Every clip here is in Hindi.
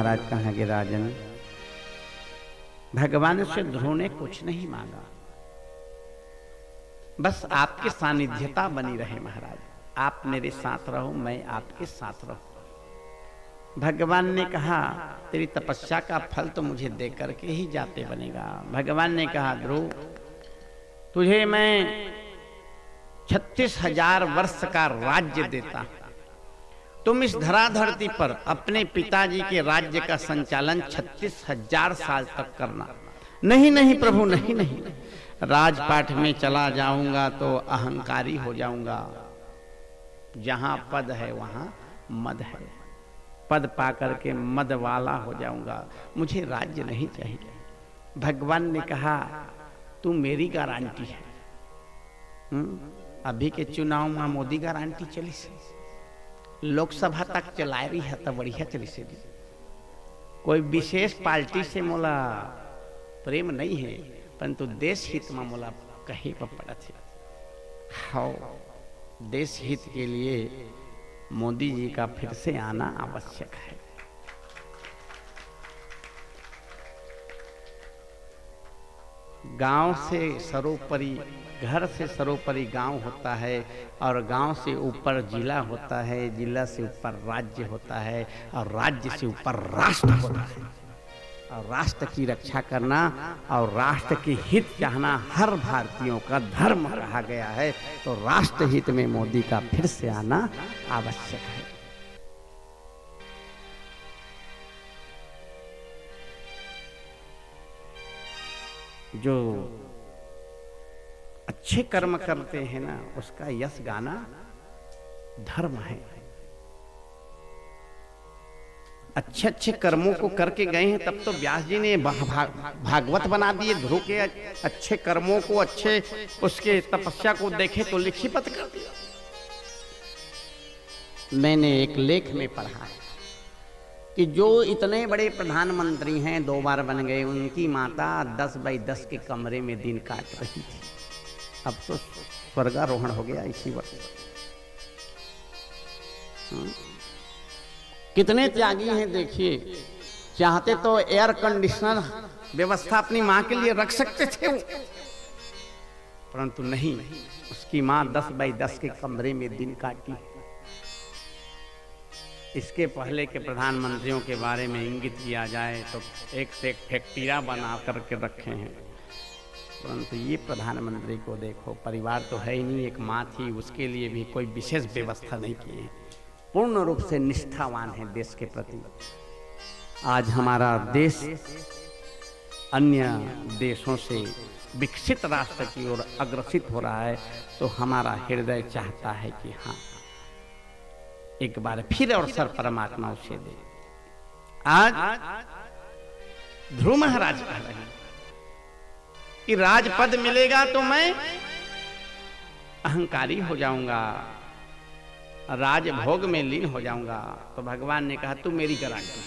महाराज कहाँ गे राजन, भगवान से ध्रुव ने कुछ नहीं मांगा, बस आपकी सानिध्यता बनी रहे महाराज, आप मेरे साथ रहो, मैं आपके साथ रहूं। भगवान ने कहा तेरी तपस्या का फल तो मुझे दे करके ही जाते बनेगा। भगवान ने कहा ध्रुव तुझे मैं 36,000 वर्ष का राज्य देता, तुम इस धराधरती पर अपने पिताजी के राज्य का संचालन 36,000 साल तक करना। नहीं नहीं प्रभु, नहीं नहीं, राजपाट में चला जाऊंगा तो अहंकारी हो जाऊंगा, जहां पद है वहां मद है, पद पाकर के मद वाला हो जाऊंगा, मुझे राज्य नहीं चाहिए। भगवान ने कहा तू मेरी गारंटी है। अभी के चुनाव में मोदी गारंटी चली से, लोकसभा तक चला रही है तो बढ़िया चली से, कोई विशेष पार्टी से मोला प्रेम नहीं है, परंतु देश हित में मोला कहीं पर पड़ा थे। हाँ, देश हित के लिए मोदी जी का फिर से आना आवश्यक है। गांव से सर्वोपरि, घर से सर्वोपरि गांव होता है, और गांव से ऊपर जिला होता है, जिला से ऊपर राज्य होता है, और राज्य से ऊपर राष्ट्र होता है। और राष्ट्र की रक्षा करना और राष्ट्र के हित चाहना हर भारतीयों का धर्म रहा गया है, तो राष्ट्र हित में मोदी का फिर से आना आवश्यक है। जो अच्छे कर्म करते हैं ना, उसका यश गाना धर्म है। अच्छे अच्छे कर्मों को करके गए हैं, तब तो व्यास जी ने भागवत बना दिए। ध्रुव के अच्छे कर्मों को, अच्छे उसके तपस्या को देखे तो लिखित कर दिया। मैंने एक लेख में पढ़ा है कि जो इतने बड़े प्रधानमंत्री हैं, 2 बार बन गए, उनकी माता 10 बाई 10 के कमरे में दिन काट रही थी। अब तो स्वर्गारोहण हो गया इसी वर्ष। कितने त्यागी हैं देखिए, चाहते तो एयर कंडीशनर व्यवस्था अपनी मां के लिए रख सकते थे वो, परंतु नहीं, उसकी मां 10 बाई 10 के कमरे में दिन काटी। इसके पहले के प्रधानमंत्रियों के बारे में इंगित किया जाए तो एक से एक फैक्ट्रियां बना करके रखे हैं, परंतु ये प्रधानमंत्री को देखो, परिवार तो है ही नहीं, एक माँ थी, उसके लिए भी कोई विशेष व्यवस्था नहीं की है, पूर्ण रूप से निष्ठावान है देश के प्रति। आज हमारा देश अन्य देशों से विकसित राष्ट्र की ओर अग्रसित हो रहा है, तो हमारा हृदय चाहता है कि हाँ, एक बार फिर अवसर परमात्मा उसे दे। आज ध्रुव महाराज कह रहे हैं कि राजपद मिलेगा तो मैं अहंकारी हो जाऊंगा, राजभोग में लीन हो जाऊंगा। तो भगवान ने कहा तू मेरी गारंटी,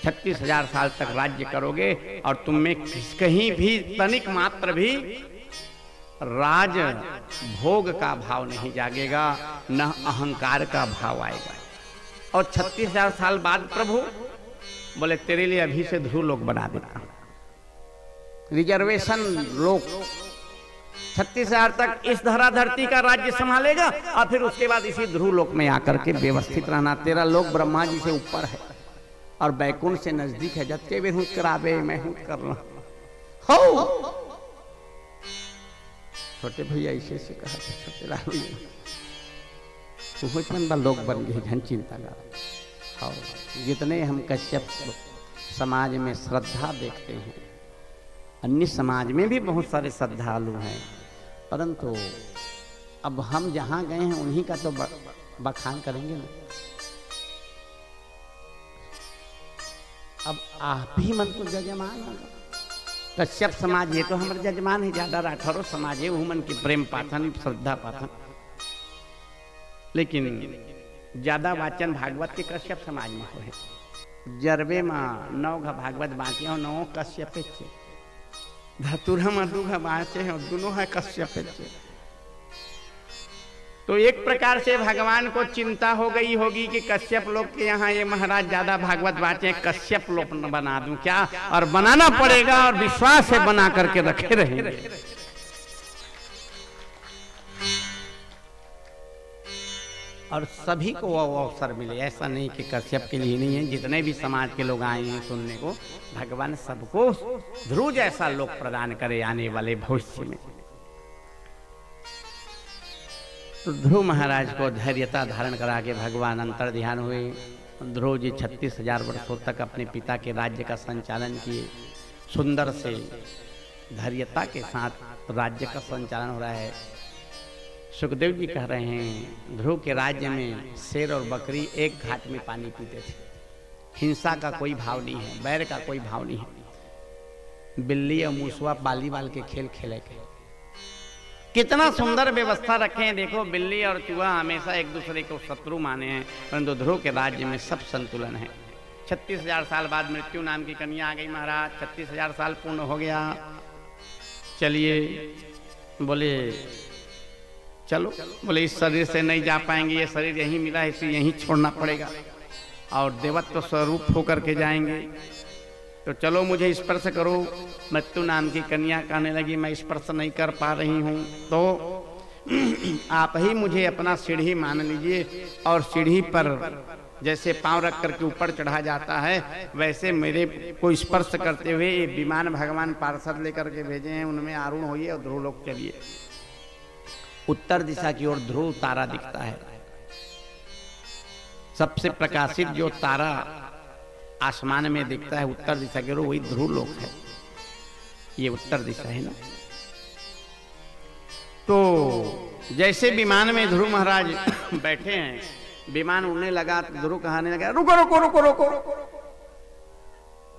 36,000 साल तक राज्य करोगे और तुम में कहीं भी तनिक मात्र भी राज भोग का भाव नहीं जागेगा, न अहंकार का भाव आएगा। और 36,000 साल बाद प्रभु बोले तेरे लिए अभी से ध्रुव लोक बना देता हूं, रिजर्वेशन लोक, 36,000 तक इस धराधरती का राज्य संभालेगा, और फिर उसके बाद इसी ध्रुव लोक में आकर के व्यवस्थित रहना। तेरा लोक ब्रह्मा जी से ऊपर है और बैकुंठ से नजदीक है, जबकि वे हूं करावे मैं हूं करना हो। छोटे भैया ऐसे से कहा था, छोटे राम भैया लोग बन गए, झन चिंता का। और जितने हम कश्यप समाज में श्रद्धा देखते हैं, अन्य समाज में भी बहुत सारे श्रद्धालु हैं, परंतु अब हम जहां गए हैं उन्हीं का तो बखान करेंगे ना। अब आप ही मन को जजमान होगा। कश्यप समाज ये तो हमारे जजमान है, ज्यादा राठौरों समाज है, वो मन की प्रेम पाथन श्रद्धा पाथन, लेकिन ज्यादा वाचन भागवत के कश्यप समाज में हो है। जरबे में 9 भागवत बाँचे हो, 9 कश्यप धतुरा में 2 बाँचे हैं, दोनों है कश्यप। तो एक प्रकार से भगवान को चिंता हो गई होगी कि कश्यप लोग के यहाँ ये महाराज ज्यादा भागवत बातें, कश्यप लोग बना दूं क्या, और बनाना पड़ेगा, और विश्वास से बना करके रखे रहेंगे। और सभी को वो अवसर मिले, ऐसा नहीं कि कश्यप के लिए नहीं है, जितने भी समाज के लोग आए हैं सुनने को, भगवान सबको ध्रुव जैसा लोक प्रदान करे आने वाले भविष्य में। तो ध्रुव महाराज को धैर्यता धारण करा के भगवान अंतर ध्यान हुए। ध्रुव जी 36,000 वर्षों तक अपने पिता के राज्य का संचालन किए। सुंदर से धैर्यता के साथ राज्य का संचालन हो रहा है। सुखदेव जी कह रहे हैं ध्रुव के राज्य में शेर और बकरी एक घाट में पानी पीते थे। हिंसा का कोई भाव नहीं है, बैर का कोई भाव नहीं है। बिल्ली और मूसवा वॉलीबॉल के खेल खेले थे। कितना सुंदर व्यवस्था रखे हैं। देखो, बिल्ली और चूहा हमेशा एक दूसरे को शत्रु माने हैं, परंतु ध्रुव के राज्य में सब संतुलन है। 36,000 साल बाद मृत्यु नाम की कन्या आ गई महाराज। 36,000 साल पूर्ण हो गया। चलिए, बोले चलो, बोले इस शरीर से नहीं जा पाएंगे, ये शरीर यहीं मिला है, इसे यहीं छोड़ना पड़ेगा, और देवत्व स्वरूप होकर के जाएंगे। तो चलो मुझे स्पर्श करो। मृत्यु नाम की कन्या कहने लगी मैं स्पर्श नहीं कर पा रही हूँ, तो आप ही मुझे अपना सीढ़ी मान लीजिए, और सीढ़ी पर जैसे पांव रख करके ऊपर चढ़ा जाता है, वैसे मेरे को स्पर्श करते हुए ये विमान भगवान पार्षद लेकर के भेजे हैं, उनमें आरूढ़ होइए और ध्रुव लोक चलिए। उत्तर दिशा की ओर ध्रुव तारा दिखता है। सबसे प्रकाशित जो तारा आसमान में दिखता है उत्तर दिशा की ओर, वही ध्रुव लोक है। ये उत्तर दिशा है ना। तो जैसे विमान में ध्रुव महाराज बैठे हैं, विमान उड़ने लगा तो ध्रुव कहने लगा रुको रुको रुको रुको।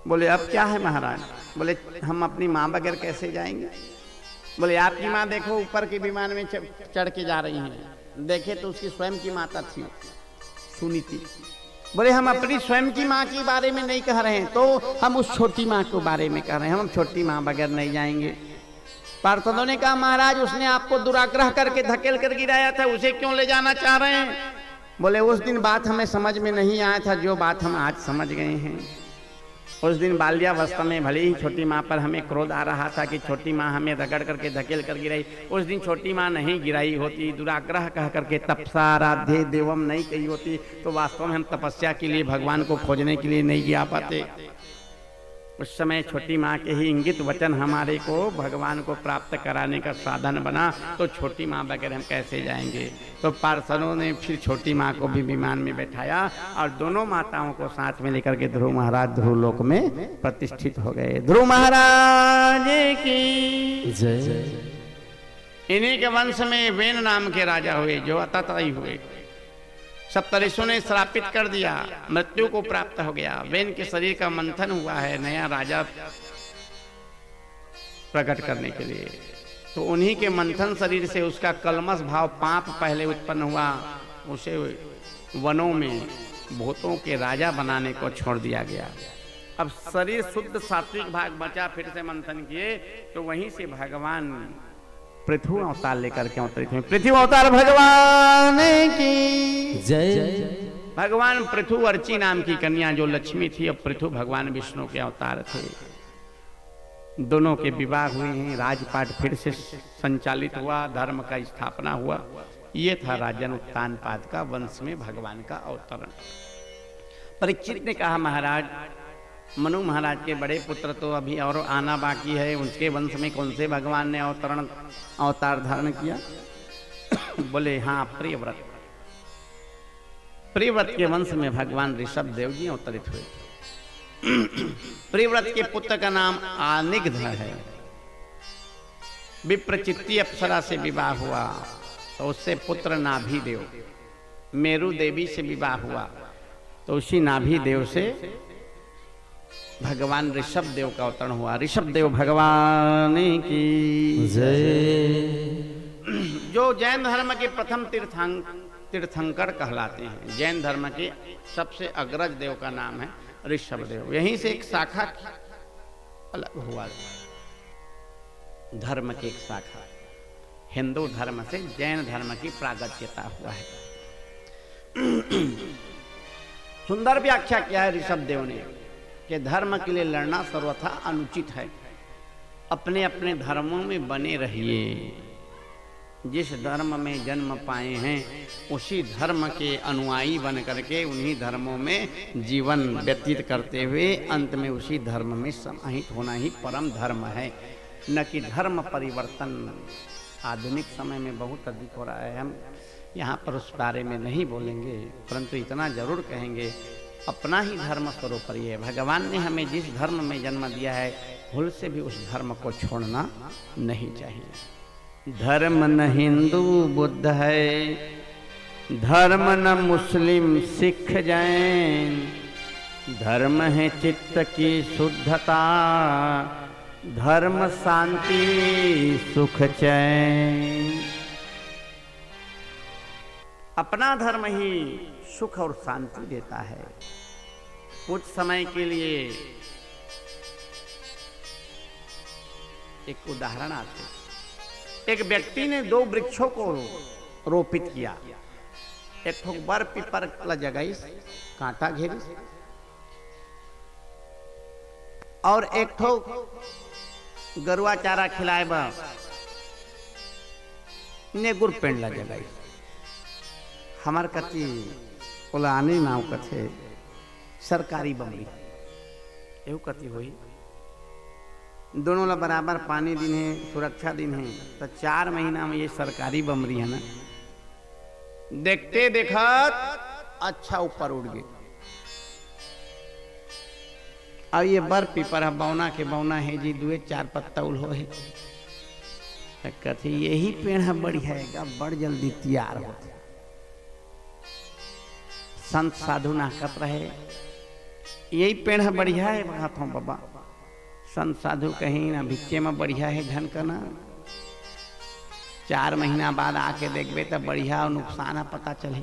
बोले अब क्या है महाराज? बोले हम अपनी माँ बगैर कैसे जाएंगे? बोले आपकी माँ देखो ऊपर के विमान में चढ़ के जा रही हैं, देखे तो उसकी स्वयं की माता थी, सुनी थी। बोले हम अपनी स्वयं की माँ के बारे में नहीं कह रहे हैं, तो हम उस छोटी माँ के बारे में कह रहे हैं, हम छोटी माँ बगैर नहीं जाएंगे। पार्षदों ने कहा महाराज उसने आपको दुराग्रह करके धकेल कर गिराया था, उसे क्यों ले जाना चाह रहे हैं? बोले उस दिन बात हमें समझ में नहीं आया था, जो बात हम आज समझ गए हैं। उस दिन बाल्यावस्था में भले ही छोटी माँ पर हमें क्रोध आ रहा था कि छोटी माँ हमें रगड़ करके धकेल कर गिराई, उस दिन छोटी माँ नहीं गिराई होती, दुराग्रह कह करके तपसाराध्ये देवम नहीं कही होती, तो वास्तव में हम तपस्या के लिए भगवान को खोजने के लिए नहीं गिरा पाते। उस समय छोटी माँ के ही इंगित वचन हमारे को भगवान को प्राप्त कराने का साधन बना, तो छोटी माँ बगैर हम कैसे जाएंगे? तो पार्षदों ने फिर छोटी माँ को भी विमान में बैठाया और दोनों माताओं को साथ में लेकर के ध्रुव महाराज ध्रुव लोक में प्रतिष्ठित हो गए। ध्रुव महाराज की जय। इन्हीं के वंश में वेन नाम के राजा हुए, जो अतताई हुए। सप्तऋषियों ने श्रापित कर दिया, मृत्यु को प्राप्त हो गया। वेन के शरीर का मंथन हुआ है नया राजा प्रकट करने के लिए। तो उन्हीं के मंथन शरीर से उसका कलमश भाव पाप पहले उत्पन्न हुआ, उसे वनों में भूतों के राजा बनाने को छोड़ दिया गया। अब शरीर शुद्ध सात्विक भाग बचा, फिर से मंथन किए, तो वहीं से भगवान पृथु अवतार लेकर के अवतरित हुए। पृथु अवतार भगवान की जय। भगवान पृथु अर्ची नाम की कन्या जो लक्ष्मी थी, अब पृथु भगवान विष्णु के अवतार थे। दोनों के विवाह हुए हैं, राजपाट फिर से संचालित हुआ, धर्म का स्थापना हुआ। ये था राजन उत्तानपाद का वंश में भगवान का अवतरण। परीक्षित ने कहा महाराज मनु महाराज के बड़े पुत्र तो अभी और आना बाकी है, उनके वंश में कौन से भगवान ने अवतार धारण किया? बोले हाँ, प्रियव्रत। प्रियव्रत के वंश में भगवान ऋषभ देव जी अवतरित हुए। प्रियव्रत के पुत्र का नाम आनिग्ध है। विप्रचित्ती अप्सरा से विवाह हुआ तो उससे पुत्र नाभि देव। मेरु देवी से विवाह हुआ तो उसी नाभि देव से भगवान ऋषभ देव का अवतरण हुआ। ऋषभ देव भगवान की जय। जो जैन धर्म के प्रथम तीर्थंकर कहलाते हैं। जैन धर्म के सबसे अग्रज देव का नाम है ऋषभ देव। यहीं से एक शाखा अलग हुआ, धर्म की एक शाखा। हिंदू धर्म से जैन धर्म की प्रागत्यता हुआ है। सुंदर व्याख्या किया है ऋषभ देव ने कि धर्म के लिए लड़ना सर्वथा अनुचित है। अपने अपने धर्मों में बने रहिए। जिस धर्म में जन्म पाए हैं उसी धर्म के अनुयायी बन करके उन्हीं धर्मों में जीवन व्यतीत करते हुए अंत में उसी धर्म में समाहित होना ही परम धर्म है, न कि धर्म परिवर्तन। आधुनिक समय में बहुत अधिक हो रहा है। हम यहाँ पर उस बारे में नहीं बोलेंगे, परंतु इतना जरूर कहेंगे अपना ही धर्म सर्वोपरि है। भगवान ने हमें जिस धर्म में जन्म दिया है भूल से भी उस धर्म को छोड़ना नहीं चाहिए। धर्म न हिंदू बुद्ध है, धर्म न मुस्लिम सिख जैन, धर्म है चित्त की शुद्धता, धर्म शांति सुख चैन। अपना धर्म ही सुख और शांति देता है। कुछ समय के लिए एक उदाहरण आते, एक व्यक्ति ने 2 वृक्षों को रोपित किया। एक ठो बर पीपर ला जगह कांटा घेरी और एक ठो गरुआ चारा खिलाए बा नेगुर पेड़ ला जगह। हमार कति पुलानी नाव कथे सरकारी बमरी एवं कति हुई। दोनों ला बराबर पानी दिन है, सुरक्षा दिन है, तो 4 महीना में ये सरकारी बमरी है ना, देखते देखत अच्छा ऊपर उड़ गए। अब ये बर पीपर है बौना के बौना है जी 2-4 पत्ता उल हो है। कथी यही पेड़ है बढ़िया है, बड़ जल्दी तैयार होते। संत साधु नाकत रहे यही पेड़ है बढ़िया है। कहता हूँ बाबा संत साधु कहीं ना भिच्चे में बढ़िया है धन का ना। 4 महीना बाद आके देखबे तो बढ़िया और नुकसान है पता चले।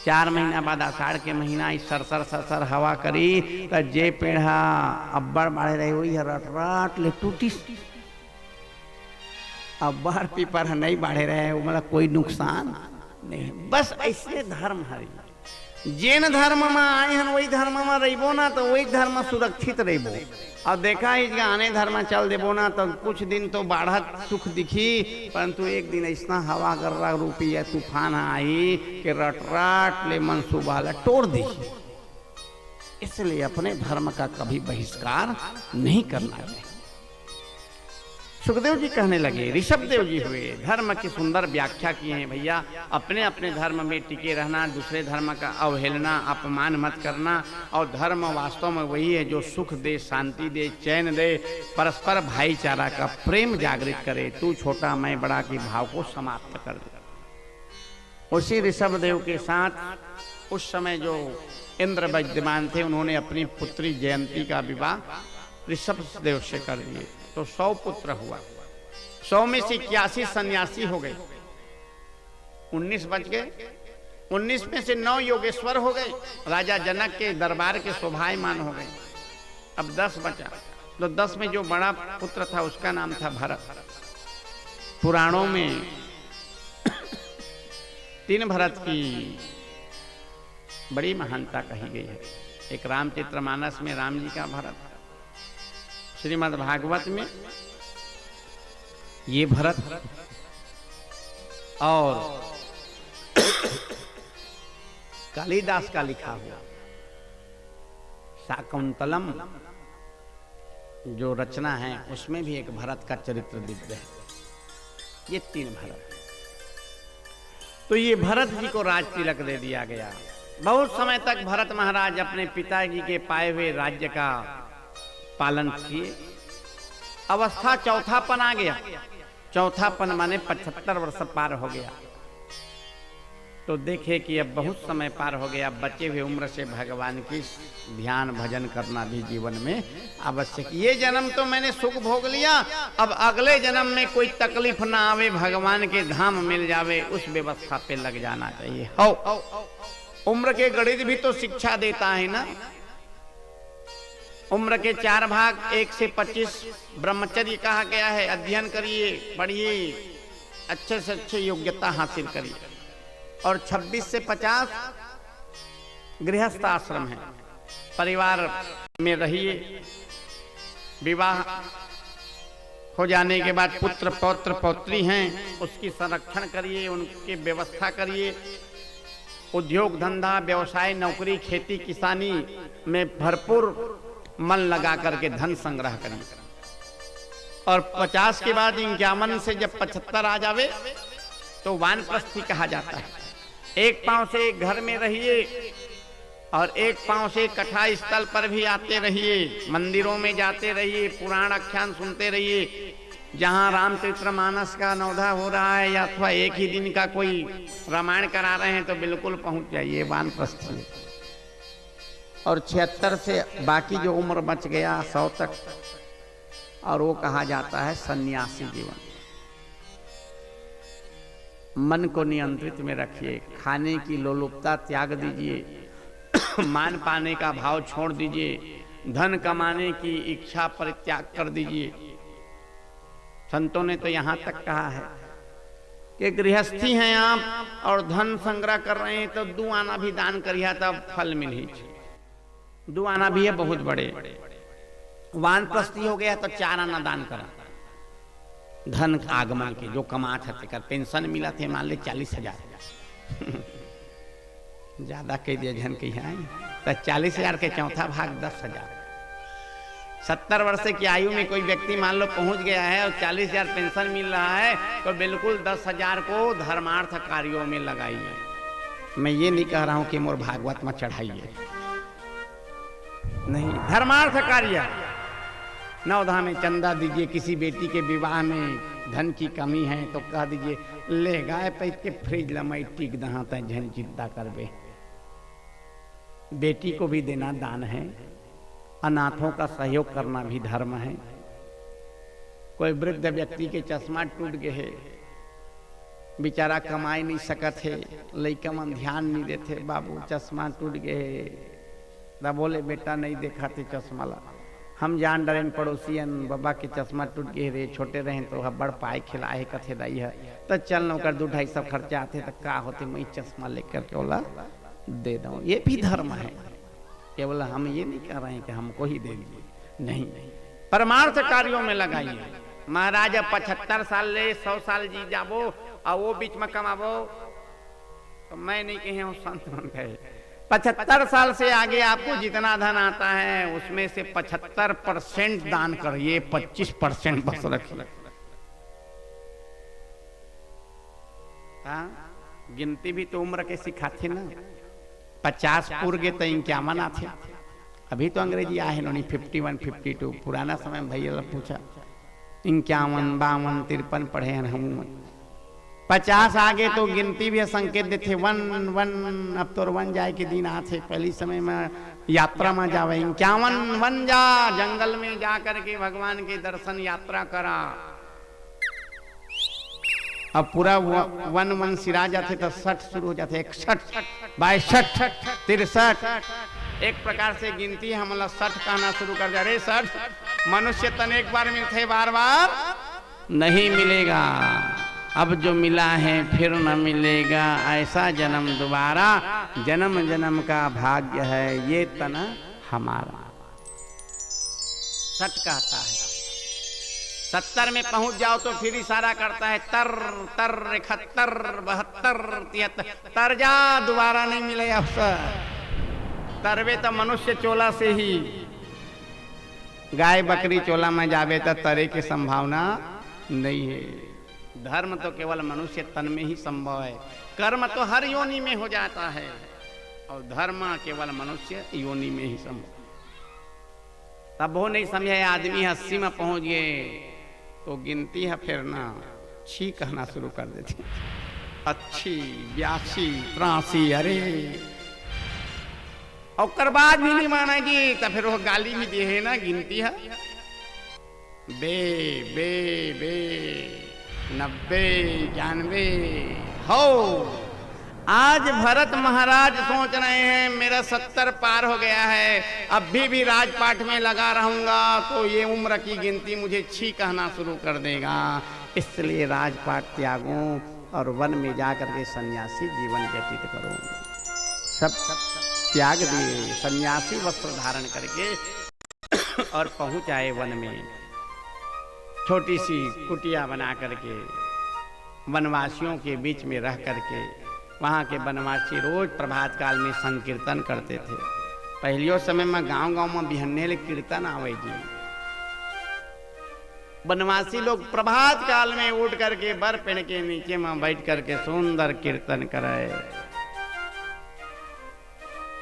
4 महीना बाद आषाढ़ के महीना इस सरसर सरसर हवा करी तो जे पेड़ अब्बड़ बाढ़े रहे हुई रट रट ले टूटी। अब्बड़ पीपर नहीं बाढ़े रहे मतलब कोई नुकसान नहीं। बस ऐसे धर्म है। जैन धर्म में आए हैं वही धर्म में रहो ना तो वही धर्म सुरक्षित रहो। अब देखा ही आने धर्म चल देबो ना तो कुछ दिन तो बाढ़त सुख दिखी, परंतु एक दिन ऐसा हवा गर्रा रूपी है तूफान आई कि रट रट ले मनसूबा ला तोड़ दी। इसलिए अपने धर्म का कभी बहिष्कार नहीं करना चाहिए। सुखदेव जी कहने लगे, ऋषभ देव जी हुए धर्म की सुंदर व्याख्या किए हैं। भैया अपने अपने धर्म में टिके रहना, दूसरे धर्म का अवहेलना अपमान मत करना। और धर्म वास्तव में वही है जो सुख दे, शांति दे, चैन दे, परस्पर भाईचारा का प्रेम जागृत करे। तू छोटा मैं बड़ा के भाव को समाप्त कर दे। उसी ऋषभ देव के साथ उस समय जो इंद्र विद्यमान थे उन्होंने अपनी पुत्री जयंती का विवाह ऋषभ देव से कर दिए तो 100 पुत्र हुआ। 100 में से 81 सन्यासी हो गए, 19 बच गए। 19 में से 9 योगेश्वर हो गए, राजा जनक के दरबार के शोभायमान हो गए। अब 10 बचा। तो 10 में जो बड़ा पुत्र था उसका नाम था भरत। पुराणों में 3 भरत की बड़ी महानता कही गई है। एक रामचरितमानस में राम जी का भरत, श्रीमद् भागवत में ये भरत, और कालिदास का लिखा हुआ शाकुंतलम जो रचना है उसमें भी एक भरत का चरित्र दिव्य है। ये 3 भरत। तो ये भरत जी को राज तिलक दे दिया गया। बहुत समय तक भरत महाराज अपने पिताजी के पाए हुए राज्य का पालन किए। अवस्था चौथापन आ गया। चौथापन माने 75 वर्ष पार हो गया। तो देखे कि अब बहुत समय पार हो गया। बचे हुए उम्र से भगवान की ध्यान भजन करना भी जीवन में आवश्यक। ये जन्म तो मैंने सुख भोग लिया, अब अगले जन्म में कोई तकलीफ ना आवे, भगवान के धाम मिल जावे, उस व्यवस्था पे लग जाना चाहिए। हो उम्र के गणित भी तो शिक्षा देता है ना। उम्र के 4 भाग 1 से 25 ब्रह्मचर्य कहा गया है। अध्ययन करिए, पढ़िए, अच्छे से अच्छे योग्यता हासिल करिए। और 26 से 50 गृहस्थ आश्रम है, परिवार में रहिए। विवाह हो जाने के बाद पुत्र पौत्र पौत्री हैं, उसकी संरक्षण करिए, उनकी व्यवस्था करिए। उद्योग धंधा व्यवसाय नौकरी खेती किसानी में भरपूर मन लगा करके धन संग्रह करिए। और 50 के बाद 51 से जब 75 आ जावे तो वानप्रस्थी कहा जाता है। एक पांव से घर में रहिए और एक पांव से कथा स्थल पर भी आते रहिए, मंदिरों में जाते रहिए, पुराण आख्यान सुनते रहिए। जहां रामचरितमानस का नौधा हो रहा है या अथवा एक ही दिन का कोई रामायण करा रहे हैं तो बिल्कुल पहुंच जाइए, वानप्रस्थी है। और 76 से बाकी जो उम्र बच गया 100 तक, और वो कहा जाता है सन्यासी जीवन। मन को नियंत्रित में रखिए, खाने की लोलुपता त्याग दीजिए, मान पाने का भाव छोड़ दीजिए, धन कमाने की इच्छा परित्याग कर दीजिए। संतों ने तो यहाँ तक कहा है कि गृहस्थी हैं आप और धन संग्रह कर रहे हैं तो 2 आना भी दान करिए तब फल मिली। 2 आना भी है बहुत बड़े। वानप्रस्थी हो गया तो 4 आना दान करा। धन आगमन के जो कमात है कर पेंशन मिला थे मान ले 40,000 ज्यादा कह दिया जन के यहाँ तो 40,000 के चौथा भाग 10,000। 70 वर्ष की आयु में कोई व्यक्ति मान लो पहुंच गया है और 40,000 पेंशन मिल रहा है तो बिल्कुल 10,000 को धर्मार्थ कार्यों में लगाइए। मैं ये नहीं कह रहा हूं कि मोर भागवत में चढ़ाइए, नहीं, धर्मार्थ कार्य। नवधा में चंदा दीजिए, किसी बेटी के विवाह में धन की कमी है तो कह दीजिए ले गाय पैक के फ्रिज लमई टिक दहा तय झन चिंता करबे। बेटी को भी देना दान है, अनाथों का सहयोग करना भी धर्म है। कोई वृद्ध व्यक्ति के चश्मा टूट गए है, बेचारा कमाई नहीं सकत है, लइका मन ध्यान नहीं देते, बाबू चश्मा टूट गए है, बोले बेटा नहीं देखा थे चश्मा ला। हम जान डरें पड़ोसियन बाबा के चश्मा टूट गए रे, छोटे रहे तो बड़ पाए खिलाए कथे दई है तो चल नौकर 2-250 खर्चा आते तो का होते मैं चश्मा लेकर के बोला दे दूं। ये भी धर्म है, केवल हम ये नहीं कह रहे हैं कि हमको ही दे दीजिए, नहीं, परमार्थ कार्यों में लगाइए। महाराज 75 साल ले 100 साल जी जाबो और वो बीच में कमाबो तो मैं नहीं कहे हूँ, संत मन कहे 75 साल से आगे आपको जितना धन आता है उसमें से 75% दान करिए, 25% बस रखिए। गिनती भी तो उम्र के सिखाते ना। 50 पूर्व गए तो 51 आते, अभी तो अंग्रेजी आए नहीं 51 52। पुराना समय में भैया पूछा 51 52 53 पढ़े हैं हम। 50 आगे तो गिनती भी संकेत देते 1 अब तो 1 जाए के दिन आते। पहली समय में यात्रा में जावे 51 1 जा, जंगल में जा करके भगवान के दर्शन यात्रा करा। अब पूरा 1 सिरा जाते तो 60 शुरू हो जाते, 61 62 63। एक प्रकार से गिनती हम 60 कहना शुरू कर जा रहे। 60 मनुष्य तन एक बार मिलते, बार बार नहीं मिलेगा। अब जो मिला है फिर न मिलेगा, ऐसा जन्म दोबारा, जन्म जन्म का भाग्य है ये तन हमारा। 60 कहता है। 70 में पहुंच जाओ तो फिर इशारा करता है तर तर 71 72 73 तर जा, दोबारा नहीं मिले अवसर। तरवे तो मनुष्य चोला से ही, गाय बकरी चोला में जावे तो तरे की संभावना नहीं है। धर्म तो केवल मनुष्य तन में ही संभव है, कर्म तो हर योनि में हो जाता है और धर्म केवल मनुष्य योनि में ही संभव। तब वो नहीं समझे आदमी 80 में पहुंच गए तो गिनती है फिर ना छी कहना शुरू कर देती, 80 82 83। अरे और बाद भी नहीं माना जी तो फिर वो गाली भी दे है ना, गिनती है बे बे बे 90 91 हो। आज भरत महाराज सोच रहे हैं मेरा 70 पार हो गया है, अब भी राजपाट में लगा रहूंगा तो ये उम्र की गिनती मुझे छी कहना शुरू कर देगा। इसलिए राजपाट त्यागूं और वन में जाकर के सन्यासी जीवन व्यतीत करूं। सब त्याग दिए, सन्यासी वस्त्र धारण करके और पहुंच आए वन में। छोटी सी कुटिया बना करके वनवासियों के बीच में रह करके वहाँ के वनवासी रोज प्रभात काल में संकीर्तन करते थे। पहलियो समय में गांव-गांव में बिहन्ने कीर्तन आवे जी। वनवासी लोग प्रभात काल में उठ करके बर पेड़ के नीचे में बैठ करके सुंदर कीर्तन करे।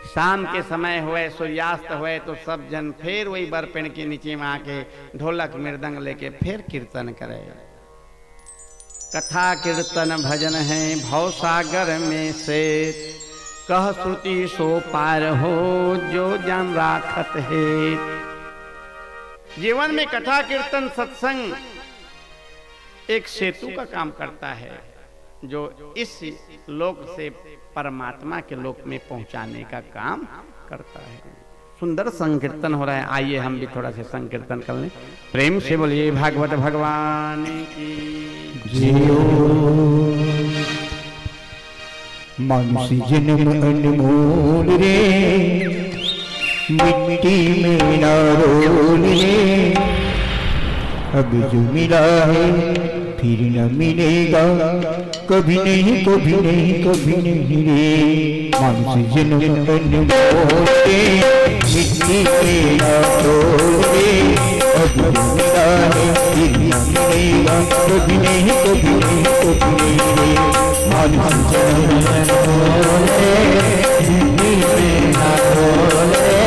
शाम के समय हुए, सूर्यास्त हुए तो सब जन फिर वही बर पेड़ के नीचे में आके ढोलक मृदंग लेके फिर कीर्तन करे। कथा कीर्तन भजन है भव सागर में से, कह श्रुति सो पार हो जो जन राखत है। जीवन में कथा कीर्तन सत्संग एक सेतु का काम करता है, जो इस लोक से परमात्मा के लोक में पहुंचाने का काम करता है। सुंदर संकीर्तन हो रहा है, आइए हम भी थोड़ा सा संकीर्तन कर लें। प्रेम से बोलिए भागवत भगवान की जियो। मानुष जन्म अनमोल रे, मिट्टी में ना रोल रे। अब जो मिला है फिर न मिलेगा, कभी नहीं कभी नहीं कभी नहीं रे। मानुष जन्म अनमोल रे, मिट्टी में ना रोल रे। अब जो मिला है फिर न मिलेगा, कभी नहीं कभी नहीं कभी नहीं रे। मानुष जन्म अनमोल रे, मिट्टी में ना रोल रे।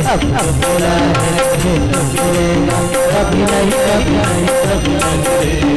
अब जो मिला है फिर न मिलेगा, कभी नहीं कभी नहीं कभी नहीं रे।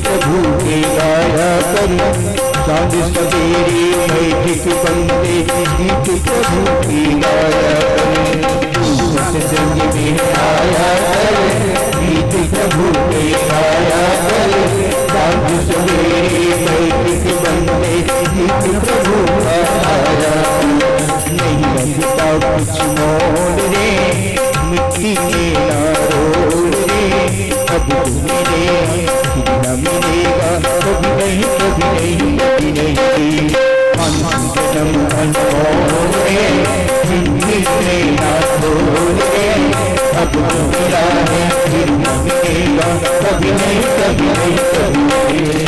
प्रभु के गाया कर, चांद सवेरे बैठक बंदे गीत प्रभु की गाया कर। सत्संग में आया कर, गीत प्रभु के गाया कर। चांद सवेरे बैठक बंदे गीत प्रभु का गाया कर। नहीं लगता कुछ मोल रे, मिट्टी में ना रोल रे। अब मिले न मिलेगा, कभी नहीं कभी नहीं कभी नहीं। मानुष जन्म अनमोल रे, मिट्टी में ना रोल रे। अब मिला है फिर न मिलेगा, कभी नहीं कभी नहीं कभी नहीं।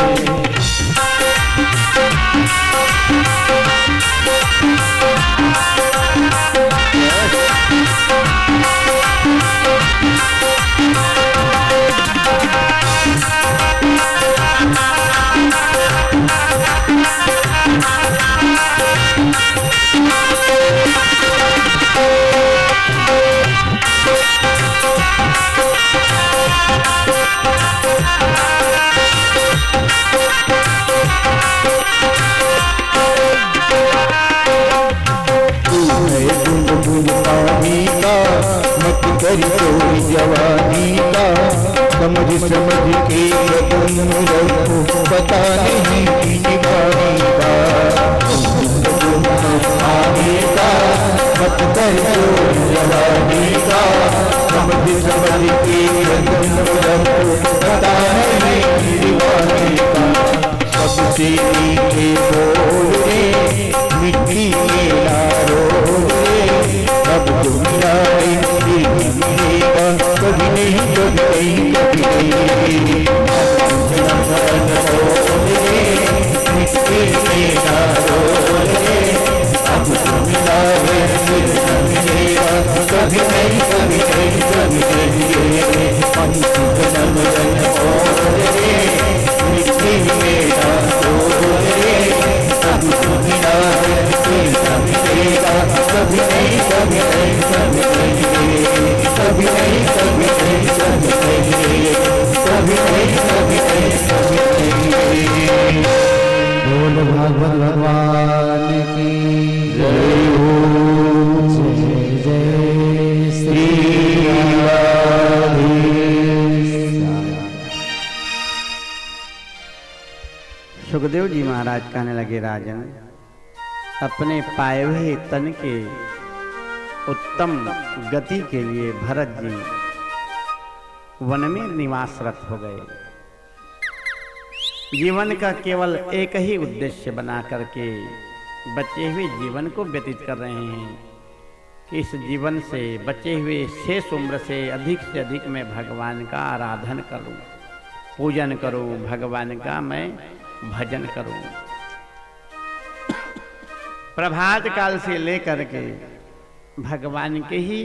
कोई जवानी का समझ समझ के तुम रखो, पता नहीं निभानी का। आने का मत कर जवानी का, समझ समझ के तुम रखो, पता नहीं निभानी का। सबसे नीचे बोल रे, मिट्टी के नारों रे। अब जो मिला मिलेगा, कभी नहीं कभी नहीं कभी नहीं। जन्म अनमोल रे, मिट्टी में ना रोल कभी नहीं कभी नहीं कभी नहीं कभी नहीं कभी नहीं कभी नहीं कभी नहीं कभी नहीं कभी नहीं। बोल भागवत भगवान की जय हो। जय जय श्री राधे। सुखदेव जी महाराज कहने लगे, राजन, अपने पाए हुए तन के उत्तम गति के लिए भरत जी वन में निवासरत हो गए। जीवन का केवल एक ही उद्देश्य बना करके बचे हुए जीवन को व्यतीत कर रहे हैं कि इस जीवन से बचे हुए शेष उम्र से अधिक मैं भगवान का आराधन करूं, पूजन करूं, भगवान का मैं भजन करूं। प्रभात काल से लेकर के भगवान के ही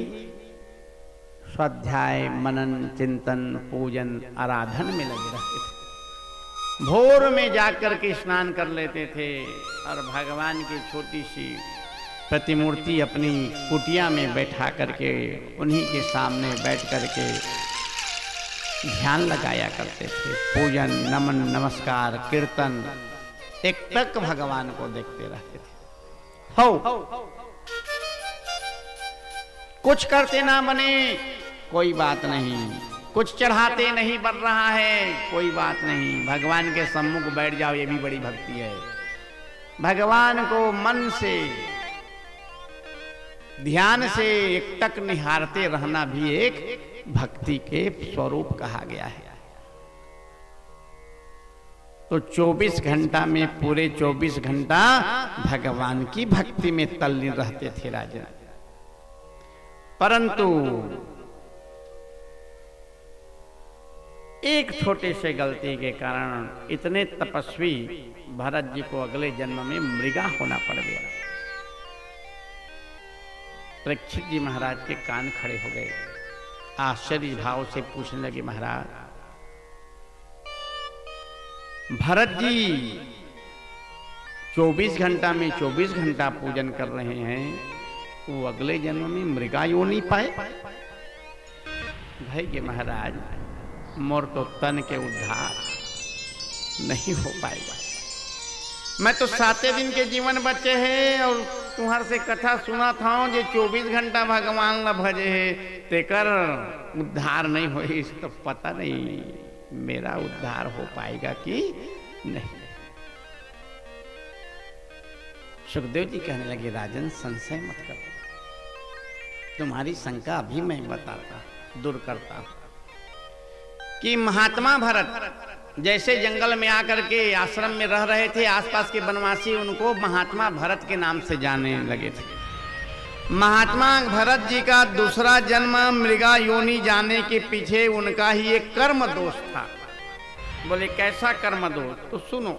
स्वाध्याय, मनन, चिंतन, पूजन, आराधन में लगे रहते थे। भोर में जाकर के स्नान कर लेते थे और भगवान की छोटी सी प्रतिमूर्ति अपनी कुटिया में बैठा करके उन्हीं के सामने बैठ करके ध्यान लगाया करते थे। पूजन, नमन, नमस्कार, कीर्तन, एक टक भगवान को देखते रहते थे। हो कुछ करते ना बने कोई बात नहीं, कुछ चढ़ाते नहीं बन रहा है कोई बात नहीं, भगवान के सम्मुख बैठ जाओ, ये भी बड़ी भक्ति है। भगवान को मन से ध्यान से एक टक निहारते रहना भी एक भक्ति के स्वरूप कहा गया है। तो 24 घंटा में पूरे 24 घंटा भगवान की भक्ति में तल्लीन रहते थे राजा। परंतु एक छोटे से गलती के कारण इतने तपस्वी भरत जी को अगले जन्म में मृगा होना पड़ गया। परीक्षित जी महाराज के कान खड़े हो गए, आश्चर्य भाव से पूछने लगे, महाराज, भरत जी 24 घंटा में 24 घंटा पूजन कर रहे हैं, वो अगले जन्म में मृगा योनि पाए? भाई के महाराज, मोर तो तन के उद्धार नहीं हो पाएगा। मैं तो 7 दिन के जीवन बचे हैं और तुम्हारे से कथा सुना था जो 24 घंटा भगवान ला भजे है तेकर उद्धार नहीं हो, तो पता नहीं मेरा उद्धार हो पाएगा कि नहीं। सुखदेव जी कहने लगे, राजन संशय मत करो, तुम्हारी शंका अभी मैं बताता दूर करता हूं कि महात्मा भरत जैसे जंगल में आकर के आश्रम में रह रहे थे, आसपास के बनवासी उनको महात्मा भरत के नाम से जाने लगे थे। महात्मा भरत जी का दूसरा जन्म मृगा योनि जाने के पीछे उनका ही एक कर्म दोष था। बोले कैसा कर्म दोष? तो सुनो,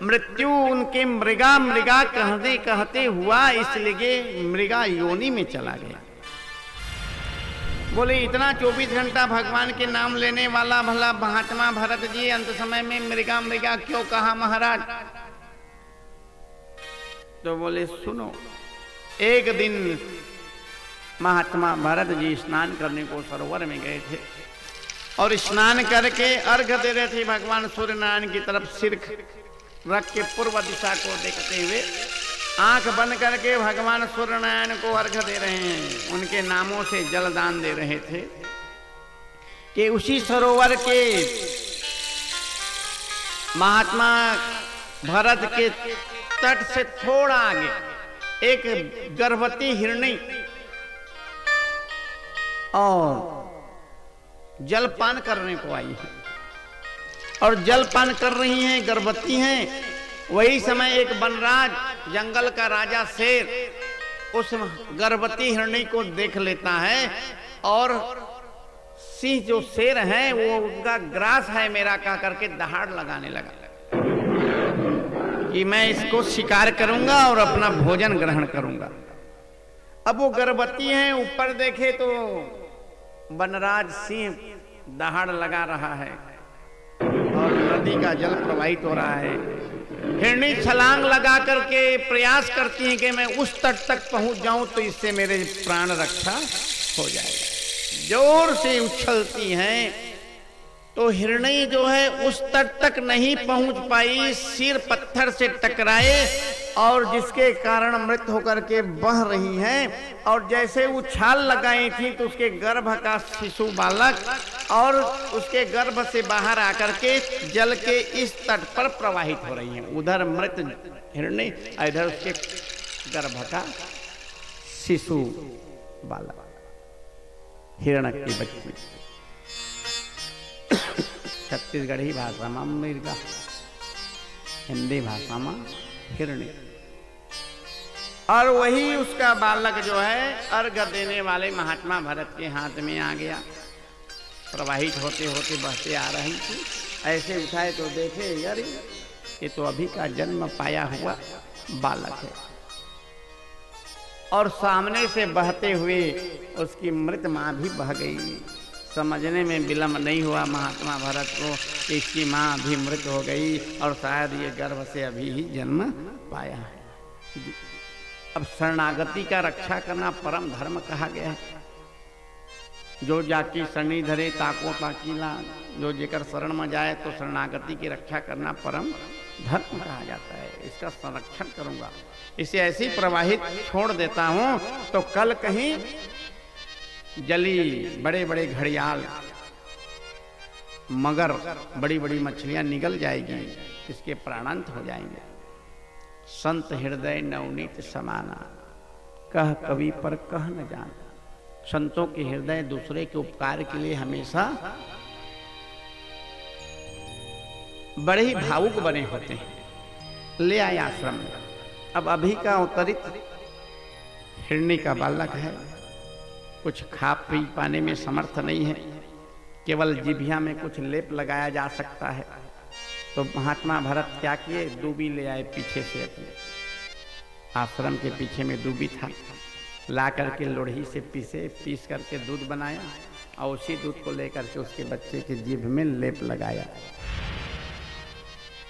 मृत्यु उनके मृगा मृगा कहते कहते हुआ, इसलिए मृगा योनि में चला गया। बोले इतना 24 घंटा भगवान के नाम लेने वाला भला महात्मा भरत जी अंत समय में मृगा मृगा क्यों कहा महाराज? तो बोले सुनो, एक दिन महात्मा भरत जी स्नान करने को सरोवर में गए थे और स्नान करके अर्घ्य दे रहे थे भगवान सूर्य नारायण की तरफ सिर रख के पूर्व दिशा को देखते हुए आंख बंद करके भगवान सूर्य नारायण को अर्घ्य दे रहे हैं, उनके नामों से जलदान दे रहे थे कि उसी सरोवर के महात्मा भरत के तट से थोड़ा आगे एक गर्भवती हिरणी और जलपान करने को आई है और जलपान कर रही हैं, गर्भवती हैं। वही समय एक वनराज जंगल का राजा शेर उस गर्भवती हिरणी को देख लेता है और सिंह जो शेर है वो उनका ग्रास है मेरा कह करके दहाड़ लगाने लगा कि मैं इसको शिकार करूंगा और अपना भोजन ग्रहण करूंगा। अब वो गर्भवती हैं, ऊपर देखे तो वनराज सिंह दहाड़ लगा रहा है और नदी का जल प्रवाहित हो रहा है। हिरणी छलांग लगा करके प्रयास करती हैं कि मैं उस तट तक पहुंच जाऊं तो इससे मेरे प्राण रक्षा हो जाएगा। जोर से उछलती हैं तो हिरणी जो है उस तट तक नहीं पहुंच पाई, सिर पत्थर से टकराए और जिसके कारण मृत होकर के बह रही हैं। और जैसे उछाल लगाई थी तो उसके गर्भ का शिशु बालक और उसके गर्भ से बाहर आकर के जल के इस तट पर प्रवाहित हो रही हैं। उधर मृत हिरणी, इधर उसके गर्भ का शिशु बालक, हिरण्य की बच्ची। छत्तीसगढ़ी भाषा में मृगा, हिंदी भाषा में हिरणी। और वही उसका बालक जो है अर्घ देने वाले महात्मा भरत के हाथ में आ गया। प्रवाहित होते होते बहते आ रही थी, ऐसे उठाए तो देखे यार ये तो अभी का जन्म पाया हुआ बालक है। और सामने से बहते हुए उसकी मृत माँ भी बह गई। समझने में विलंब नहीं हुआ महात्मा भरत को कि इसकी माँ भी मृत हो गई और शायद ये गर्भ से अभी ही जन्म पाया है। अब शरणागति का रक्षा करना परम धर्म कहा गया है। जो जाकी शरणी धरे ताको ताकीला, जो जेकर शरण में जाए तो शरणागति की रक्षा करना परम धर्म कहा जाता है। इसका संरक्षण करूंगा, इसे ऐसे ही प्रवाहित छोड़ देता हूं तो कल कहीं जली बड़े बड़े घड़ियाल, मगर बड़ी बड़ी मछलियां निगल जाएगी, इसके प्राणांत हो जाएंगे। संत हृदय नवनीत समाना, कह कवि पर कह न जान। संतों के हृदय दूसरे के उपकार के लिए हमेशा बड़े ही भावुक बने होते हैं। ले आए आश्रम में। अब अभी का अवतरित हिरणी का बालक है, कुछ खा पी पाने में समर्थ नहीं है, केवल जिभिया में कुछ लेप लगाया जा सकता है। तो महात्मा भरत क्या किए, दूबी ले आए पीछे से, अपने आश्रम के पीछे में दूबी था, ला करके लोढ़ी से पीस करके दूध बनाया और उसी दूध को लेकर के उसके बच्चे के जीभ में लेप लगाया।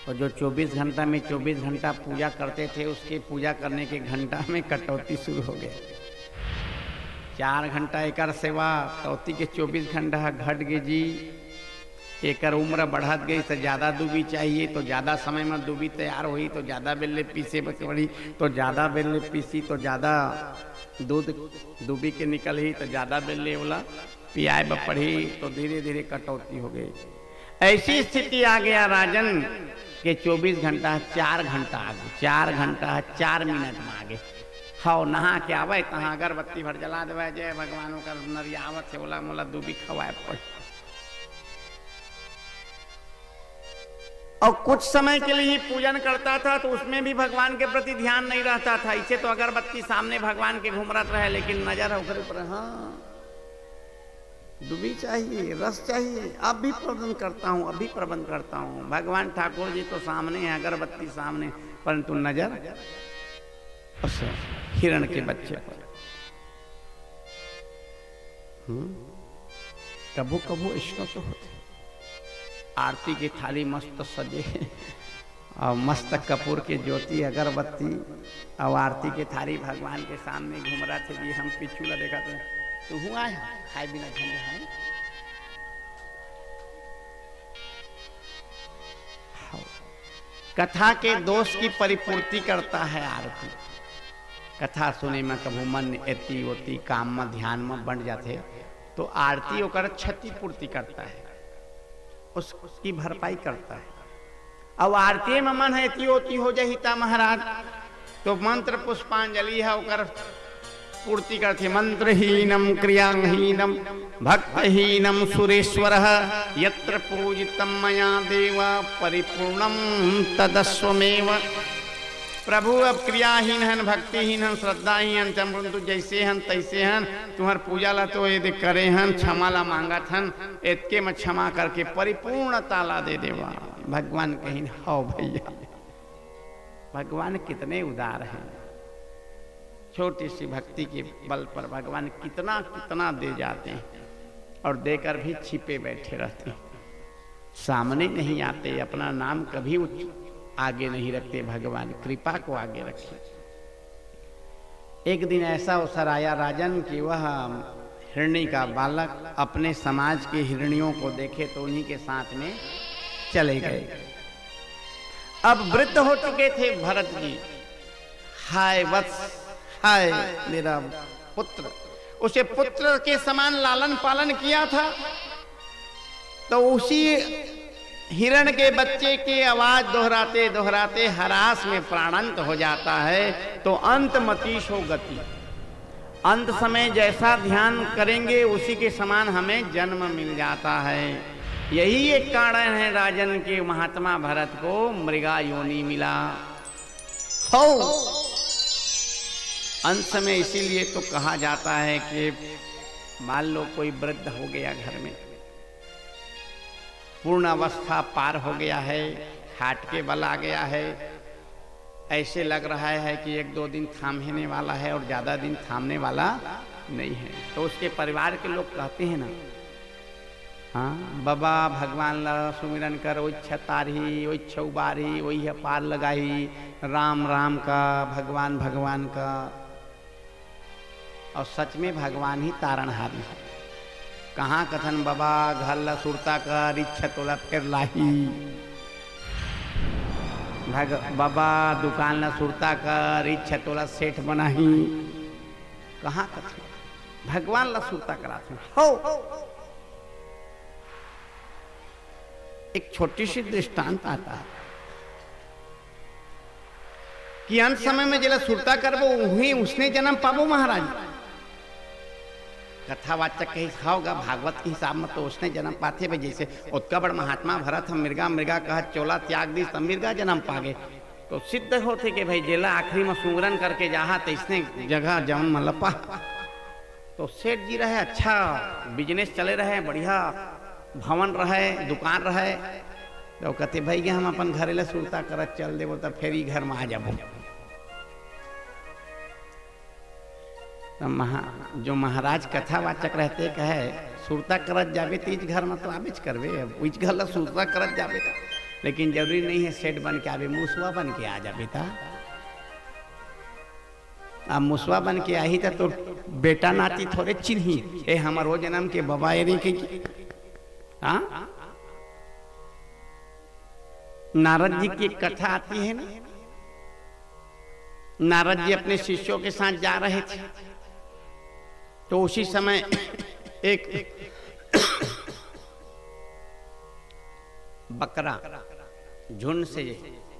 और जो 24 घंटा में 24 घंटा पूजा करते थे, उसके पूजा करने के घंटा में कटौती शुरू हो गई। 4 घंटा एकर सेवा, कटौती के 24 घंटा घट गए जी। एकर उम्र बढ़त गई तो ज़्यादा दूबी चाहिए, तो ज़्यादा समय में दूबी तैयार हुई तो ज़्यादा बेले पीसे पड़ी, तो ज़्यादा बेले पीसी तो ज़्यादा दूध दूबी के निकल ही, तो ज़्यादा बेले वाला पियाए पड़ी, तो धीरे धीरे कटौती हो गई। ऐसी स्थिति आ गया राजन के 24 घंटा 4 घंटा आगे, 4 घंटा 4 मिनट में आगे। हाँ नहा के आवे तहाँ अगरबत्ती भर जला देवे, जय भगवानों का नरियावत से बोला मोला दूबी खवाए पड़। और कुछ समय के लिए ही पूजन करता था तो उसमें भी भगवान के प्रति ध्यान नहीं रहता था। इसे तो अगरबत्ती सामने भगवान के घूमरत रहे, लेकिन नजर होकर ऊपर, हाँ दूबी चाहिए, रस चाहिए, अब भी प्रबंध करता हूँ, अभी प्रबंध करता हूँ। भगवान ठाकुर जी तो सामने है, अगरबत्ती सामने, परंतु नजर उस हिरण के बच्चे पर। कभू कभू इश्क तो होते। आरती की थाली मस्त सजे और मस्त कपूर की ज्योति अगरबत्ती और आरती की थाली भगवान के सामने घूम रहा थे जी। हम पिछू ला देखा तो हुआ है खाए बिना झंडे है। कथा के दोष की परिपूर्ति करता है आरती। कथा सुने में कभू मन एती ओती काम में ध्यान में बन जाते तो आरती ओकर क्षतिपूर्ति करता है, उसकी भरपाई करता है। अब आरती में मन है एती ओती हो जाहिता महाराज तो मंत्र पुष्पांजलि है ओकर पूर्ति करते। मंत्रहीनम क्रियाहीनम भक्तहीनम सुरेश्वरः यत्र पूजितं मया देव परिपूर्णम तदस्वमेव। प्रभु अब क्रियाहीन हन, भक्तिहीन हन, श्रद्धाहीन हन, परंतु जैसे हन तैसे हन। तुम्हार पूजा ला तो यदि करे हन, क्षमा ला मांगत हन, एतके में क्षमा करके परिपूर्ण ताला दे देवा। भगवान कहीं हो भैया, भगवान कितने उदार हैं। छोटी सी भक्ति के बल पर भगवान कितना कितना दे जाते हैं और देकर भी छिपे बैठे रहते हैं, सामने नहीं आते, अपना नाम कभी आगे नहीं रखते, भगवान कृपा को आगे रखिए। एक दिन ऐसा अवसर आया राजन कि वह हिरणी का बालक अपने समाज के हिरणियों को देखे तो उन्हीं के साथ में चले गए। अब वृद्ध हो चुके थे भरत जी। हाय वत्स, हाय मेरा पुत्र, उसे पुत्र के समान लालन पालन किया था, तो उसी हिरण के बच्चे की आवाज दोहराते दोहराते हरास में प्राणांत हो जाता है। तो अंत मतीशो गति, अंत समय जैसा ध्यान करेंगे उसी के समान हमें जन्म मिल जाता है। यही एक कारण है राजन के महात्मा भरत को मृगा योनि मिला हो। अंत समय इसीलिए तो कहा जाता है कि मान लो कोई वृद्ध हो गया घर में, पूर्ण अवस्था पार हो गया है, हार्ट के बल आ गया है, ऐसे लग रहा है कि 1-2 दिन थामने वाला है और ज्यादा दिन थामने वाला नहीं है, तो उसके परिवार के लोग कहते हैं ना, हाँ बाबा भगवान ला सुमिरन कर, वही छतारही, वही छौबारही, वही पार लगाही, राम राम का, भगवान भगवान का। और सच में भगवान ही तारणहारी है। कहाँ कथन बाबा घर ला सुरता कर, इच्छा तोला फिर लाही, बाबा दुकान ला सुरता कर, इच्छा तोला सेठ बनाही। कहाँ कथन भगवान ला सुरता कराते हो। एक छोटी सी दृष्टांत आता है कि अंत समय में जिला सुरता करबो वही उसने जन्म पाबो महाराज। कथावाचक के होगा भागवत के हिसाब में तो उसने जन्म पाते भाई, जैसे उत्का बड़ महात्मा भरत हम मृगा मृगा कह चोला त्याग दी तब मृगा जन्म पागे, तो सिद्ध होते कि भाई जेला आखिरी में सुमरन करके जहा तो इसने जगह जन्म मलपा। तो सेठ जी रहे, अच्छा बिजनेस चले रहे, बढ़िया भवन रहे, दुकान रहे, तो कहते भाई कि हम अपन घरे ला सुरता करत चल देवो तो फेरी घर में आ जाबो। जो महाराज कथावाचक रहते कहे सुरता करत जाबे तो इस घर में तो आबेच करबे, इस घर ला सुरता करत जाबे, लेकिन जरूरी नहीं है सेठ बन के आवे, मुसवा बन के आ जाबे ता। अब मुसवा बन के आई था तो बेटा नाती थोड़े चिन्ही ए हमार वो जन्म के बाबा एरी के। हाँ नारद जी की कथा आती है ना, नारद जी अपने शिष्यों के साथ जा रहे थे, तो उसी समय एक बकरा झुंड से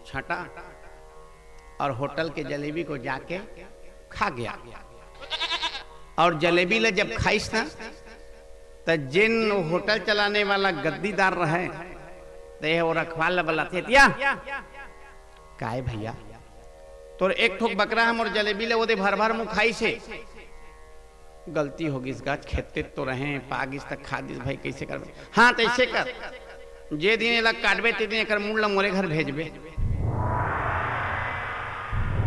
छटा और होटल के जलेबी को जाके खा गया। और जलेबी ले जब खाइस ना तो जिन होटल चलाने वाला गद्दीदार रहे ते वो रखवाल वाला थे तिया काय भैया तो एक ठोक बकरा हम और जलेबी ले वो दे भर भर मुँह खाई से गलती होगी, इस गाछ खेते तो रहे पागिस तक खा दिस भाई कैसे कर। हाँ तो ऐसे कर, जे दिन लग काटबे ते दिन एकर मुंह ला मोरे घर भेजबे,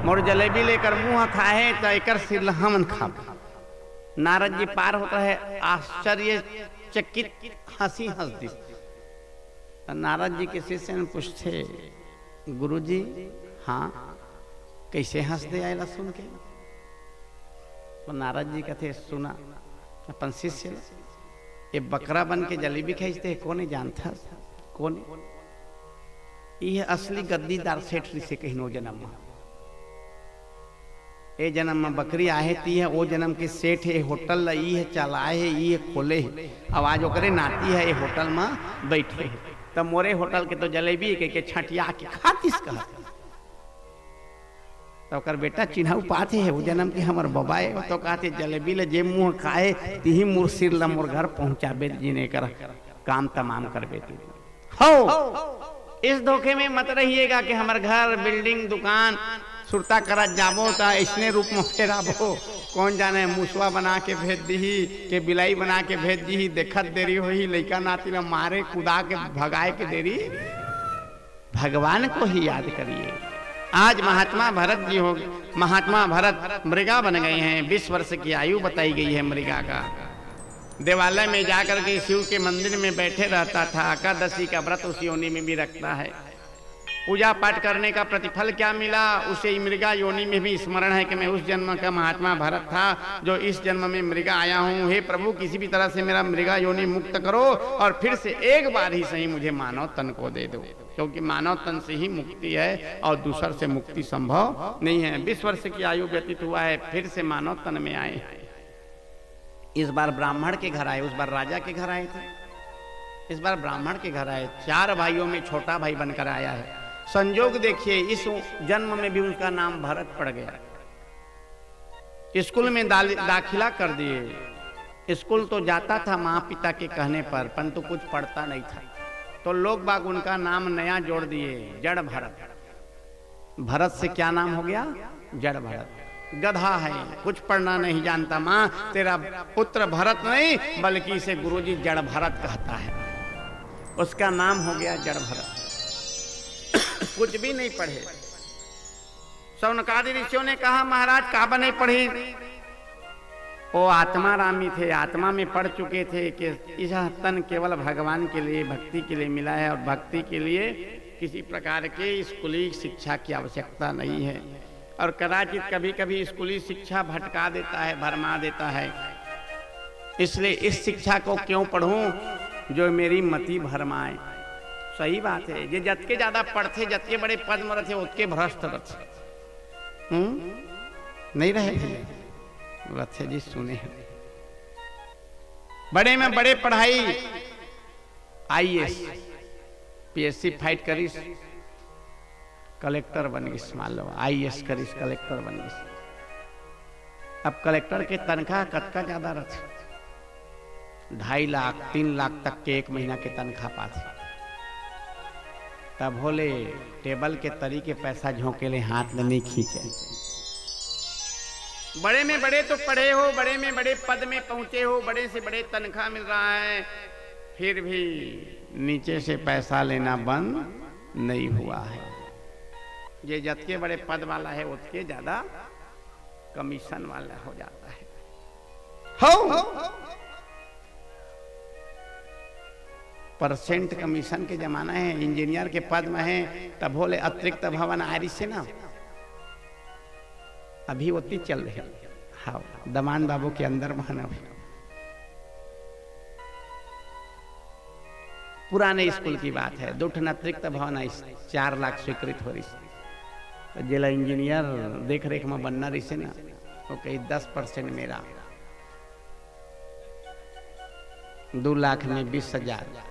मोर जलेबी लेकर मुंह खाए तो एकर सिर ला हमन खाब। नारद जी पार होता है, आश्चर्य चकित हंसी हंस दी। नारद जी के शिष्य ने पूछते गुरुजी हाँ कैसे हंस दे आयला सुन के। तो नारद जी कहते सुना अपन शिष्य ये बकरा बन के जलेबी खाइते कौन जानता, कौन ये असली गद्दीदार सेठ से कहीं नो जन्म ए जन्म में बकरी आहे ती है, वो जन्म के सेठ है, होटल ई है चलाए है, ई है खोले है, आवाज ओकरे नाती है, ये होटल में बैठे है। तब मोरे होटल के तो जलेबी के छटिया के खातिस कहा तो कर बेटा चिन्हू पाते है वो जन्म के हमार बाबा है, तो कहते जलेबी ले जे मुंह खाए तिही मोर सिर ला मोर घर पहुंचाबे जीने कर काम तमाम कर बेटी हो। इस धोखे में मत रहिएगा कि हमार घर बिल्डिंग दुकान सुरता करा जाबो तो इसने रूप में फेराबो, कौन जाने मुसवा बना के भेज दी के बिलाई बना के भेज दी, देखत देरी हो ही लड़का नाती ला मारे कुदा के भगाए के देरी। भगवान को ही याद करिए। आज महात्मा भरत जी हो, महात्मा भरत मृगा बन गए हैं, 20 वर्ष की आयु बताई गई है मृगा का। देवालय में जाकर के शिव के मंदिर में बैठे रहता था, एकादशी का व्रत उस योनि में भी रखता है। पूजा पाठ करने का प्रतिफल क्या मिला? उसे मृगा योनि में भी स्मरण है कि मैं उस जन्म का महात्मा भरत था जो इस जन्म में मृगा आया हूँ। हे प्रभु, किसी भी तरह से मेरा मृगा योनि मुक्त करो और फिर से एक बार ही सही मुझे मानव तन को दे दो, क्योंकि मानव तन से ही मुक्ति है और दूसर से मुक्ति संभव नहीं है। 20 वर्ष की आयु व्यतीत हुआ है, फिर से मानव तन में आए। इस बार ब्राह्मण के घर आए, उस बार राजा के घर आए थे, इस बार ब्राह्मण के घर आए। 4 भाइयों में छोटा भाई बनकर आया है। संजोग देखिए, इस जन्म में भी उसका नाम भरत पड़ गया। स्कूल में दाखिला कर दिए। स्कूल तो जाता था माँ पिता के कहने पर, परंतु कुछ पढ़ता नहीं था, तो लोग बाग उनका नाम नया जोड़ दिए, जड़ भरत। भरत से क्या नाम हो गया? जड़ भरत। गधा है, कुछ पढ़ना नहीं जानता। माँ, तेरा पुत्र भरत नहीं बल्कि इसे गुरुजी जड़ भरत कहता है। उसका नाम हो गया जड़ भरत। कुछ भी नहीं पढ़े। शौनकादि ऋषियों ने कहा, महाराज काबा नहीं पढ़े? वो आत्मा रामी थे, आत्मा में पढ़ चुके थे कि यह तन केवल भगवान के लिए, भक्ति के लिए मिला है और भक्ति के लिए किसी प्रकार के स्कूली शिक्षा की आवश्यकता नहीं है। और कदाचित कभी कभी स्कूली शिक्षा भटका देता है, भरमा देता है। इसलिए इस शिक्षा को क्यों पढ़ूं जो मेरी मति भरमाए। सही बात है, ये जतके ज्यादा पढ़ते, जतके बड़े पद में रहे, उतके भ्रष्ट रथे। नहीं रहे रथे जी, सुने हैं। बड़े में बड़े पढ़ाई, IAS PSC फाइट करीस, कलेक्टर बन गई। मान लो IAS करीस, कलेक्टर बन गई। अब कलेक्टर के तनख्वाह कतका ज्यादा रथे, 2.5 लाख 3 लाख तक के एक महीना के तनख्वाह पाते। तब बोले टेबल के तरीके पैसा झोंके ले, हाथ में नहीं खींचे। बड़े में बड़े तो पढ़े हो, बड़े में बड़े पद में पहुंचे हो, बड़े से बड़े तनख्वाह मिल रहा है, फिर भी नीचे से पैसा लेना बंद नहीं हुआ है। ये जतके बड़े पद वाला है उसके ज्यादा कमीशन वाला हो जाता है। हो परसेंट कमीशन के जमाना है। इंजीनियर के पद में है तब बोले अतिरिक्त भवन आरी से ना, अभी होती चल रही। हाँ, दमान बाबू के अंदर बहना पुराने स्कूल की बात है। 2 अतिरिक्त भवन 4 लाख स्वीकृत हो रही। तो जिला इंजीनियर देख रेख में बनना रही से ना, तो कहीं 10% मेरा, 2 लाख में 20,000।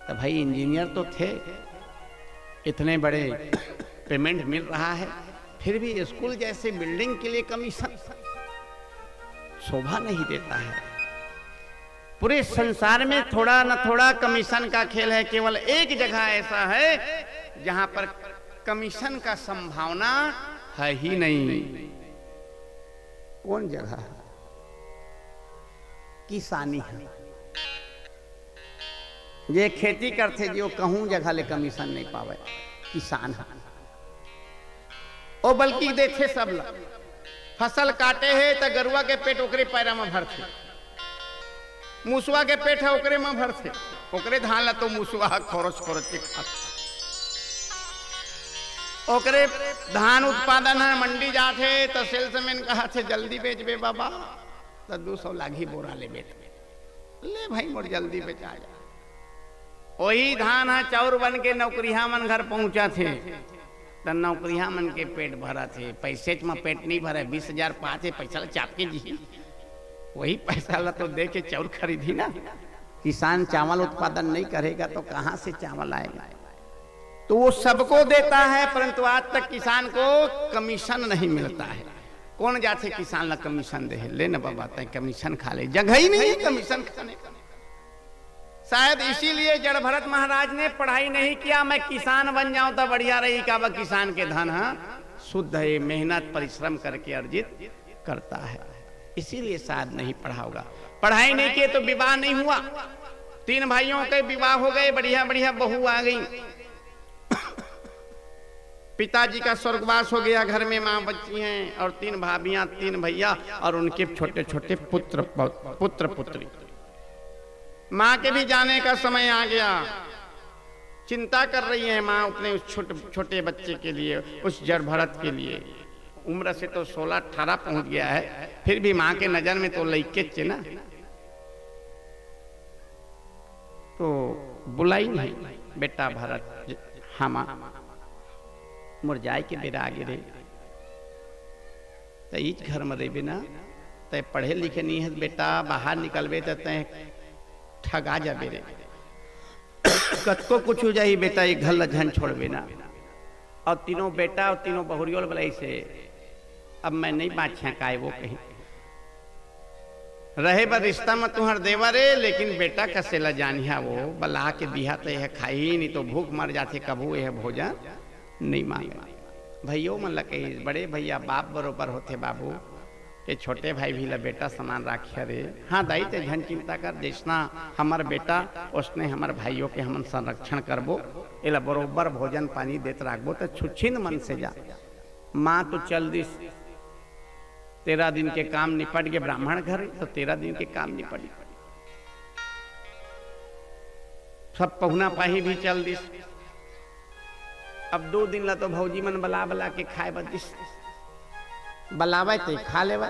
तो भाई इंजीनियर तो थे, इतने बड़े पेमेंट मिल रहा है, फिर भी स्कूल जैसे बिल्डिंग के लिए कमीशन शोभा नहीं देता है। पूरे संसार में थोड़ा न थोड़ा कमीशन का खेल है। केवल एक जगह ऐसा है जहां पर कमीशन का संभावना है ही नहीं। कौन जगह है? किसानी है। ये खेती करते जो कहूं जगह ले कमीशन नहीं पावे, किसान है। ओ बल्कि देखे सब लोग फसल काटे है तो गरुआ के पेट ओकरे पैरा में भरते, मूसुआ के पेट है ओकरे में भरते, ओकरे धान ला तो मूसुआ खोरच खोरच के खाते। ओकरे धान उत्पादन है, मंडी जाते तो सेल्समैन कहा थे जल्दी बेच बे बाबा, तो 200 लागी बोरा ले बेच ले भाई मोर जल्दी बेचा जा। वही धान है चाउर बन के नौकरिया मन घर पहुंचा थे, तो नौकरिया मन के पेट भरा थे। पैसे में पेट नहीं भरा, 20,000 पाते पैसा चाप के जी, वही पैसा ला तो दे के चाउर खरीदी ना। किसान चावल उत्पादन नहीं करेगा तो कहां से चावल आएगा? तो वो सबको देता है, परंतु आज तक किसान को कमीशन नहीं मिलता है। कौन जाते किसान ला कमीशन दे? ले ना बाबा, तय कमीशन खा ले, जगह ही नहीं है कमीशन खाने का। शायद इसीलिए जड़ भरत महाराज ने पढ़ाई नहीं किया, मैं किसान बन जाऊं तो बढ़िया रही। का वह किसान के धन शुद्ध है, मेहनत परिश्रम करके अर्जित करता है, इसीलिए शायद नहीं पढ़ा होगा। पढ़ाई नहीं किए तो विवाह नहीं हुआ। 3 भाइयों के विवाह हो गए, बढ़िया बढ़िया बहू आ गई। पिताजी का स्वर्गवास हो गया, घर में माँ बच्ची हैं और 3 भाभियां 3 भैया और उनके छोटे छोटे पुत्र पुत्री। माँ के भी जाने का समय आ गया। चिंता कर रही है माँ अपने उस छोटे बच्चे के लिए, उस जड़ भरत के लिए। उम्र से तो 16-18 पहुंच गया है, फिर भी माँ के नजर में तो लइके चे ना। तो बुलाई नहीं बेटा भरत, हमा मुरझाई के बेरा आगे रे, तईज घर में रहे बिना तय पढ़े लिखे नहीं है बेटा, बाहर निकलबे तो तय ठगा जाबे रे, कतको कुछ हो जाही बेटा, ये घर लझन छोड़बे ना। और तीनों बेटा और तीनों बहुरियों बलाई से अब मैं नहीं बाछा काय वो कहीं रहे बर रिश्ता में तुहर देवर रे, लेकिन बेटा कसे ला जानिया वो बला के दिया तो यह खाई नहीं तो भूख मर जाते, कबू यह भोजन नहीं मांगे। भैयो मन लगे बड़े भैया बाप बरोबर होते बाबू के छोटे भाई भी ला बेटा समान राखिया रे। हाँ दाई ते झन चिंता कर, जिसना हमार बेटा उसने हमार भाइयों के हमन संरक्षण करबो, एला बरोबर भोजन पानी देत राखबो तो छुच्छिन मन से जा। माँ तो चल दिस 13 दिन के काम निपट गए, ब्राह्मण घर तो 13 दिन के काम निपट गए, सब पहुना पाही भी चल दिस। अब 2 दिन ला तो भौजी मन बला बला के खाए बदिस, बलावे तो खा लेवा,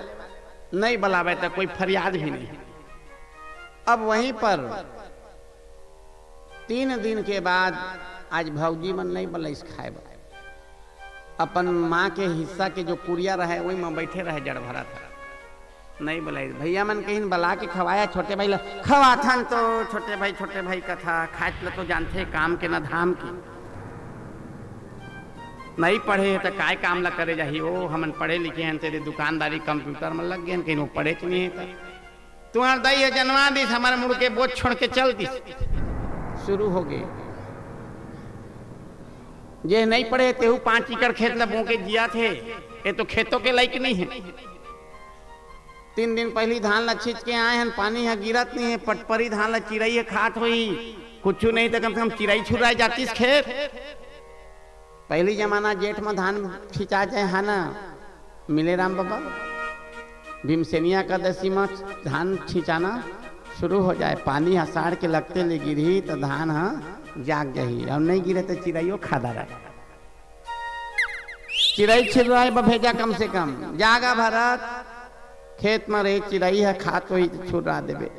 नहीं बलावे तो कोई फरियाद भी नहीं। अब वहीं पर 3 दिन के बाद आज भौजी मन नहीं बलैस खाए, अपन माँ के हिस्सा के जो कुरिया रहे वही में बैठे रहे जड़ भरा था, नहीं बुलाई। भैया मन कहीं बला के खवाया, छोटे भाई ला खवा था तो छोटे भाई का था, खाए तो जानते काम के न धाम की, नहीं पढ़े तो काय काम ला करे जाही। वो हमन पढ़े लिखे हैं, तेरे दुकानदारी कंप्यूटर में लग गए हैं, कहीं वो पढ़े तो नहीं है। तुम्हारा दाई है जनवा दिस, हमारे मुड़ के बोझ छोड़ के चल दिस, शुरू हो गए। ये नहीं पढ़े तेहू 5 एकड़ खेत ला बो के जिया थे, ये तो खेतों के लायक नहीं है। 3 दिन पहली धान ला छींच के आए हैं, पानी है गिरत नहीं है, पटपरी धान ला चिड़ई है खात हुई, कुछ नहीं तो कम से कम चिड़ई छुराई जाती खेत। पहली जमाना जेठ में धान खिंचा जाए है ना, मिले राम बाबा भीमसेनिया का दसी में धान खिंचाना शुरू हो जाए, पानी आषाढ़ के लगते ले गिरी तो धान जाग जाही, और नहीं गिरे तो चिड़ैयो खादा रहे, चिड़ई छिड़ रहा है भेजा कम से कम, जागा भरत खेत में रहे चिड़ई है खात वही छुड़ा देवे।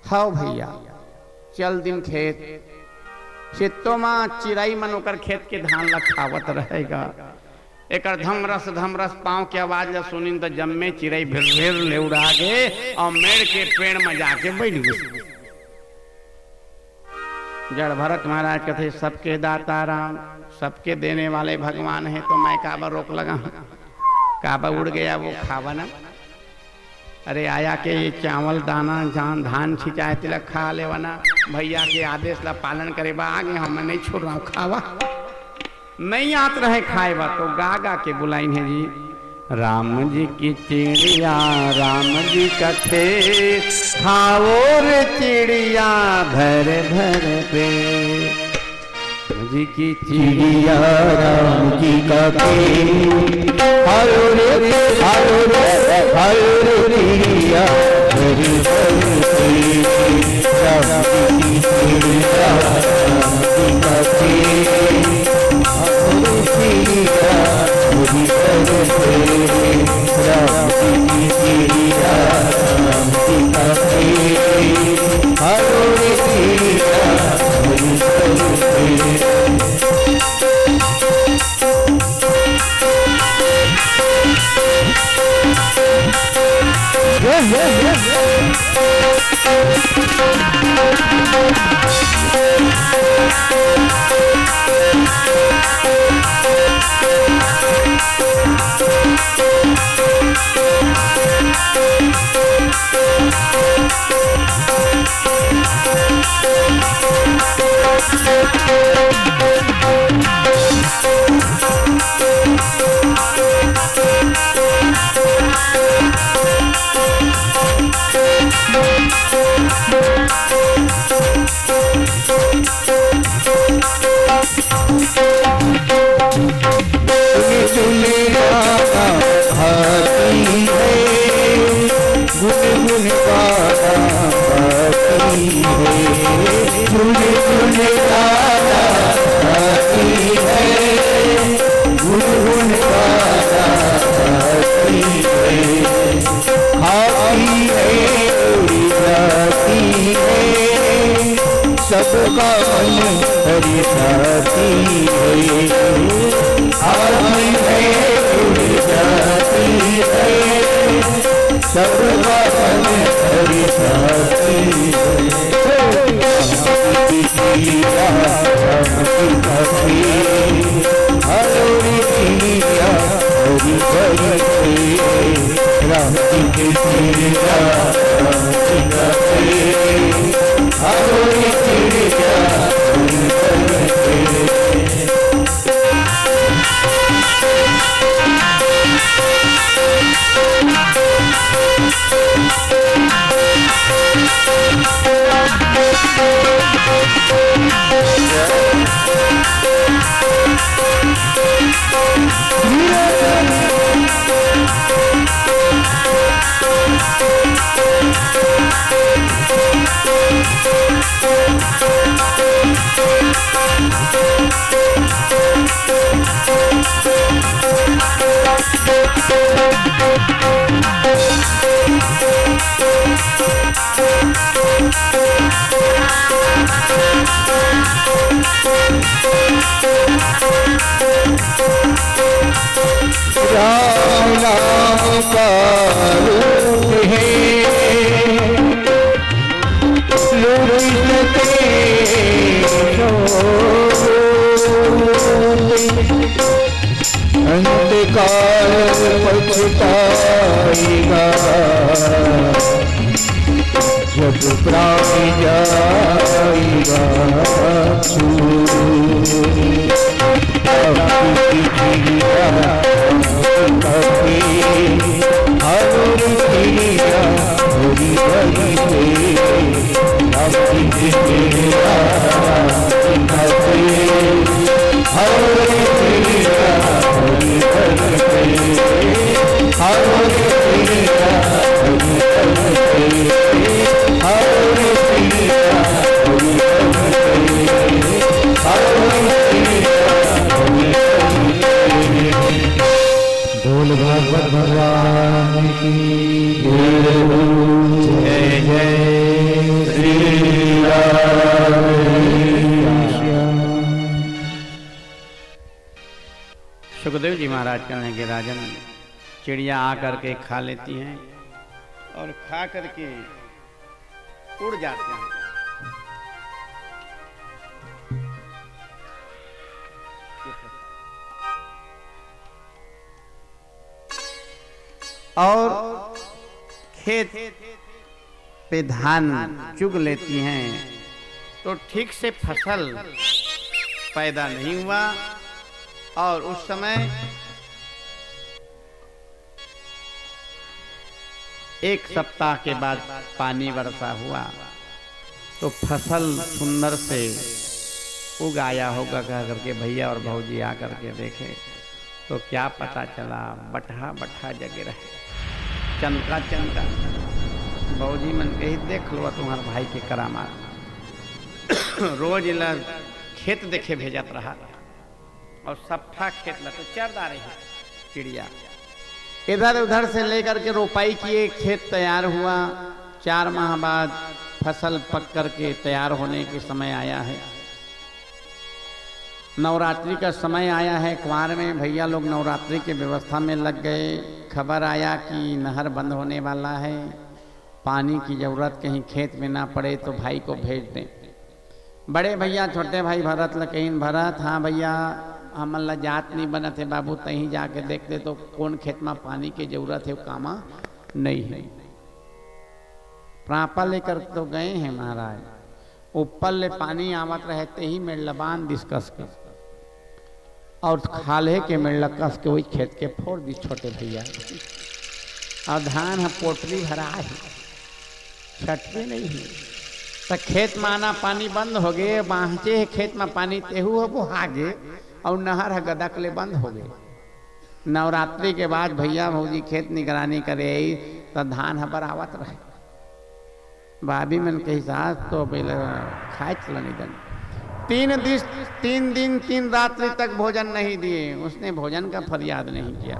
हाँ भैया चल दिन खेत, खेतों में चिड़ई मन ओकर खेत के धान ला खावत रहेगा, एक धमरस पाँव के आवाज ला सुनी तो जम्मे चिड़ई भिर ले उड़ा के और मेड़ के पेड़ में जाके बैठ गई। जड़ भरत महाराज कहते सबके दाता राम, सबके देने वाले भगवान है, तो मैं काबा रोक लगा, काबा उड़ गया वो खावा ना। अरे आया के ये चावल दाना जान धान छिंचाए तिलक खा ले वना, भैया के आदेश ला पालन करे बा, आगे हम नहीं छोड़ रहा हूँ खावा, नहीं आत रहे खाए बा तो गा के बुलाई है जी। राम जी की चिड़िया राम जी का खेत, खाओ रे चिड़िया भर पे, जी की चिड़िया राम जी का खेत, खाओ रे चिड़िया भर पे, राम जी की चिड़िया राम जी का खेत, खाओ रे चिड़िया बड़ी राम जी के राम नाम का रूप है लूट सके अंधकार पछताएगा जब प्राण जाएगा बोल भागवत भगवान की जय जय श्री राम। सुखदेव जी महाराज कहने के राजन, चिड़िया आकर के खा लेती हैं और खा करके उड़ जाते हैं। और खेत पे धान चुग लेती हैं तो ठीक से फसल पैदा नहीं हुआ और उस समय एक सप्ताह के बाद पानी वर्षा हुआ तो फसल सुंदर से उग आया होगा कह करके भैया और भौजी आकर के देखे तो क्या पता चला, बटहा बटहा जगे रहे, चंका चंका। भौजी मन के ही देख लो तुम्हारे भाई के करामात। रोज ला खेत देखे भेजत रहा और सफ्फा खेत ला तो चर रही है चिड़िया। इधर उधर से लेकर के रोपाई किए, खेत तैयार हुआ। 4 माह बाद फसल पक करके तैयार होने के समय आया है। नवरात्रि का समय आया है। कुंवार में भैया लोग नवरात्रि के व्यवस्था में लग गए। खबर आया कि नहर बंद होने वाला है, पानी की ज़रूरत कहीं खेत में ना पड़े तो भाई को भेज दें। बड़े भैया छोटे भाई भरत लकहीन भरत, हाँ भैया हमन ला जात नहीं बनत है बाबू, तहीं जाके देखते तो कौन खेत में पानी की जरूरत है कामा नहीं है। प्रापा लेकर तो गए हैं महाराज, ऊपर ले पानी आवत रहते ही मेड़ बांध दिस कस के और खाले के मेड़ कस के वही खेत के फोड़ दी छोटे भैया। और धान है पोटली भरा है, छटते नहीं है तो खेत में आना पानी बंद हो गए। बाँचे है खेत में पानी तेहू हो वो आगे और नहर है गदक ले बंद हो गए। नवरात्रि के बाद भैया भौजी खेत निगरानी करे तो धान है बरावत रहे। भाभी मन के हिसाब तो पहले खाए चलने दन। 3 दिन 3 रात्रि तक भोजन नहीं दिए। उसने भोजन का फरियाद नहीं किया।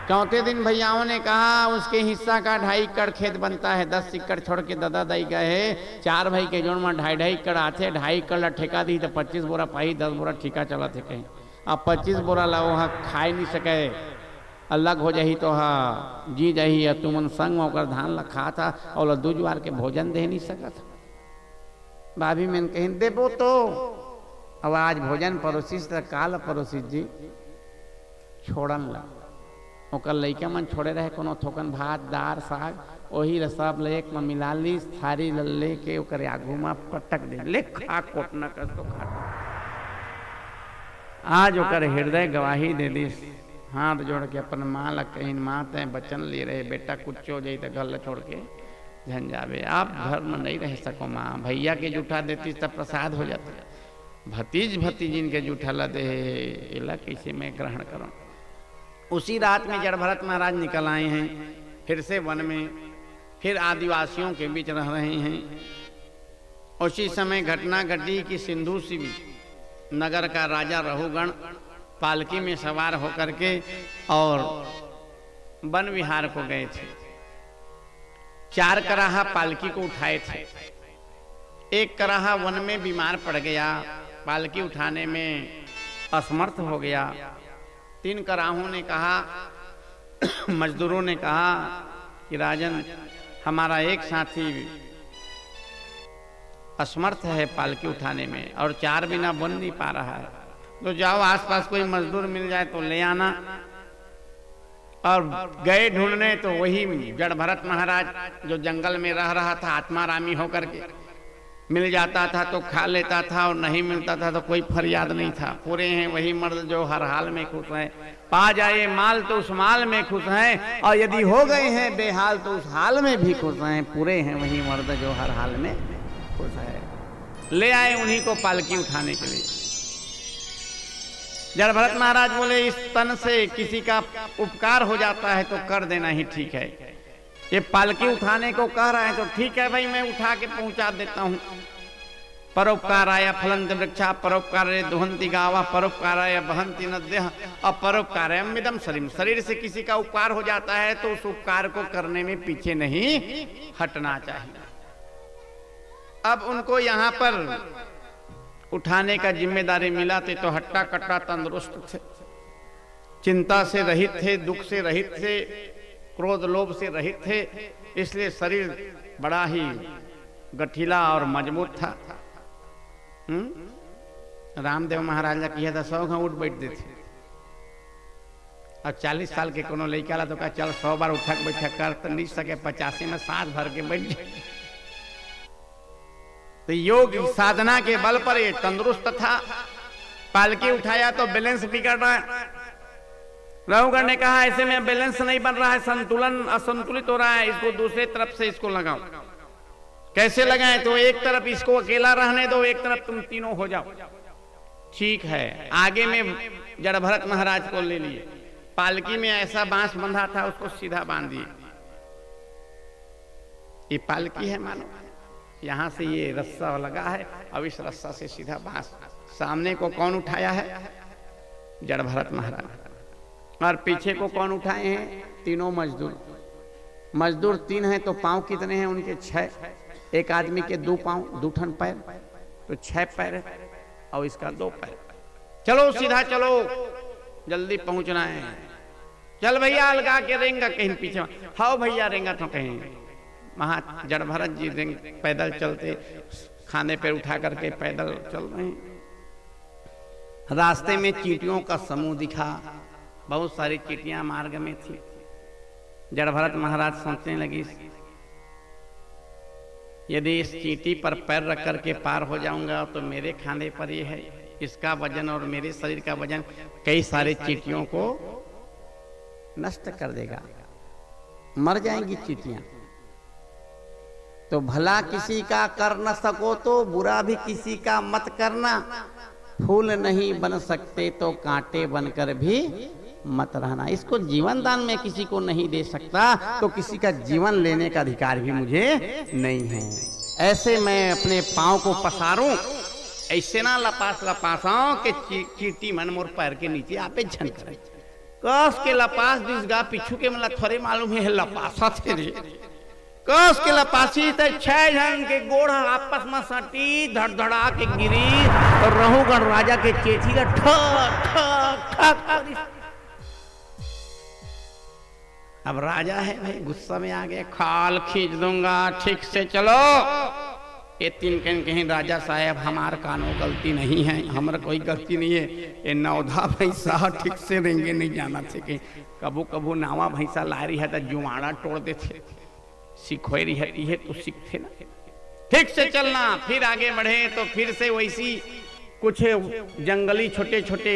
चौथे दिन भैयाओं ने कहा उसके हिस्सा का 2.5 एकड़ खेत बनता है। 10 एकड़ छोड़ के दादा दाई गए। 4 भाई के जोड़ में 2.5 एकड़ आते। 2.5 एकड़ ला ठेका दी तो 25 बोरा पाई, 10 बोरा ठेका चला थे कहीं। अब 25 बोरा ला वहाँ खाए नहीं सके, अलग हो जाही तो हाँ जी जाही। तुमन संग होकर धान ला खा था और 2 ज्वार के भोजन दे नहीं सकत। भाभी में कहीं देबो तो अब आज भोजन परोसी काल परोसी जी छोड़न ला ओकर लइका मन छोड़े रहे कोनो थोकन भात दार साग वही सब ले एक में मिला ली थारी ले के ओकर आगू में पटक दे ले खा कोटना कर तो खा। आज ओकर हृदय गवाही दे दी, हाथ जोड़ के अपन माँ लग कहीं माँ ते बचन ले रहे बेटा कुछ हो जाई तो घर छोड़ के झन जावे। आप घर में नहीं रह सको माँ, भैया के जूठा देती तब प्रसाद हो जाता, भतीज भतीजिन के जूठा ला दे इला कैसे मैं ग्रहण करूं। उसी रात में जड़ भरत महाराज निकल आए हैं फिर से वन में, फिर आदिवासियों के बीच रह रहे हैं। उसी समय घटना घटी कि सिंधु सी नगर का राजा रहुगण पालकी में सवार होकर के और वन विहार को गए थे। 4 कराहा पालकी को उठाए थे, एक कराहा वन में बीमार पड़ गया, पालकी उठाने में असमर्थ हो गया। 3 कराहों ने कहा, मजदूरों ने कहा कि राजन हमारा एक साथी असमर्थ है पालकी उठाने में और 4 बिना बन नहीं पा रहा है, तो जाओ आसपास कोई मजदूर मिल जाए तो ले आना। और गए ढूंढने तो वही जड़ भरत महाराज जो जंगल में रह रहा था आत्मारामी होकर के, मिल जाता था तो खा लेता था और नहीं मिलता था तो कोई फरियाद नहीं था। पूरे हैं वही मर्द जो हर हाल में खुश हैं, पा जाए माल तो उस माल में खुश हैं, और यदि हो गए हैं बेहाल तो उस हाल में भी खुश हैं। पूरे हैं वही मर्द जो हर हाल में खुश है। ले आए उन्हीं को पालकी उठाने के लिए। जड़ भरत महाराज बोले इस तन से किसी का उपकार हो जाता है तो कर देना ही ठीक है। ये पालकी उठाने को कह रहा है तो ठीक है भाई, मैं उठा के पहुंचा देता हूं। परोपकाराय फलंत वृक्षा, परोपकाराय दुहंती गावा, परोपकाराय बहंती नद्यः, और परोपकाराय मिदम शरीर। शरीर से किसी का उपकार हो जाता है तो उस उपकार को करने में पीछे नहीं हटना चाहिए। अब उनको यहाँ पर उठाने का जिम्मेदारी मिला थे तो हट्टा कट्टा तंदुरुस्त थे, चिंता से रहित थे, दुख से रहित थे, क्रोध लोभ से रहित थे, इसलिए शरीर बड़ा ही गठीला और मजबूत था। रामदेव महाराज ने किया था 100 घा उठ बैठते थे, और 40 साल के कोनो लड़का ला तो कहा चल 100 बार उठक बैठक कर तो नहीं सके, 85 में सांस भर के बैठ जाए। तो योग साधना के बल पर ये तंदुरुस्त था। पालकी उठाया तो बैलेंस बिगड़ रहा है। रहुगण ने कहा ऐसे में बैलेंस नहीं बन रहा है, संतुलन असंतुलित हो रहा है, इसको दूसरे तरफ से इसको लगाओ। कैसे लगाएं? तो एक तरफ इसको अकेला रहने दो, एक तरफ तुम तीनों हो जाओ। ठीक है, आगे में जड़ भरत महाराज को ले लिए, पालकी में ऐसा बांस बंधा था उसको सीधा बांध दिए। ये पालकी है मानो, यहां से ये रस्सा लगा है, अब इस रस्सा से सीधा बांस। सामने को कौन उठाया है? जड़ भरत महाराज। और पीछे को कौन उठाए हैं? तीनों मजदूर। मजदूर 3 हैं तो पांव कितने हैं उनके? 6। एक आदमी के 2 पांव, 2 ठन पैर, तो 6 पैर, और इसका 2 पैर। चलो सीधा चलो, जल्दी पहुंचना है। चल भैया अलगा के रेंगा कहीं पीछे, हाँ भैया रेंगा तो कहीं। महा जड़ भरत जी पैदल चलते, खाने पे उठा करके पैदल चल रहे हैं। रास्ते में चींटियों का समूह दिखा, बहुत सारी चींटियां मार्ग में थी। जड़ भरत महाराज सोचने लगी यदि इस चींटी पर पैर रख करके पार हो जाऊंगा तो मेरे खाने पर ये है, इसका वजन और मेरे शरीर का वजन कई सारे चींटियों को नष्ट कर देगा, मर जाएंगी चींटियां। तो भला किसी का कर न सको तो बुरा भी किसी का मत करना। फूल नहीं बन सकते तो कांटे बनकर भी मत रहना। इसको जीवन दान में किसी को नहीं दे सकता तो किसी का जीवन लेने का अधिकार भी मुझे नहीं है। ऐसे मैं अपने पांव को पसारूं, ऐसे ना लपास लपासाओं के चींटी मन मोर पैर के नीचे आपे झन करे। कस के लपास दिसगा पीछू के मला थोड़े मालूम है लपासा थे रे। कस के लपासी तो 6 जन के गोड़ आपस में सटी, धड़धड़ा के गिरी, और रहुगण राजा के चेठी का ठक ठक ठक। अब राजा है भाई, गुस्सा में आ गए, खाल खींच दूंगा, ठीक से चलो। ये तीन कहीं राजा साहब हमार कानो गलती नहीं है, हमारा कोई गलती नहीं है, ये नौधा भैंसा ठीक से रेंगे नहीं जाना थे कि कबू कबू नावा भैंसा ला रही है तो जुआड़ा तोड़ देते, सिखोई रही है तो सीखते ना, ठीक से चलना। फिर आगे बढ़े तो फिर से वैसी कुछ जंगली छोटे छोटे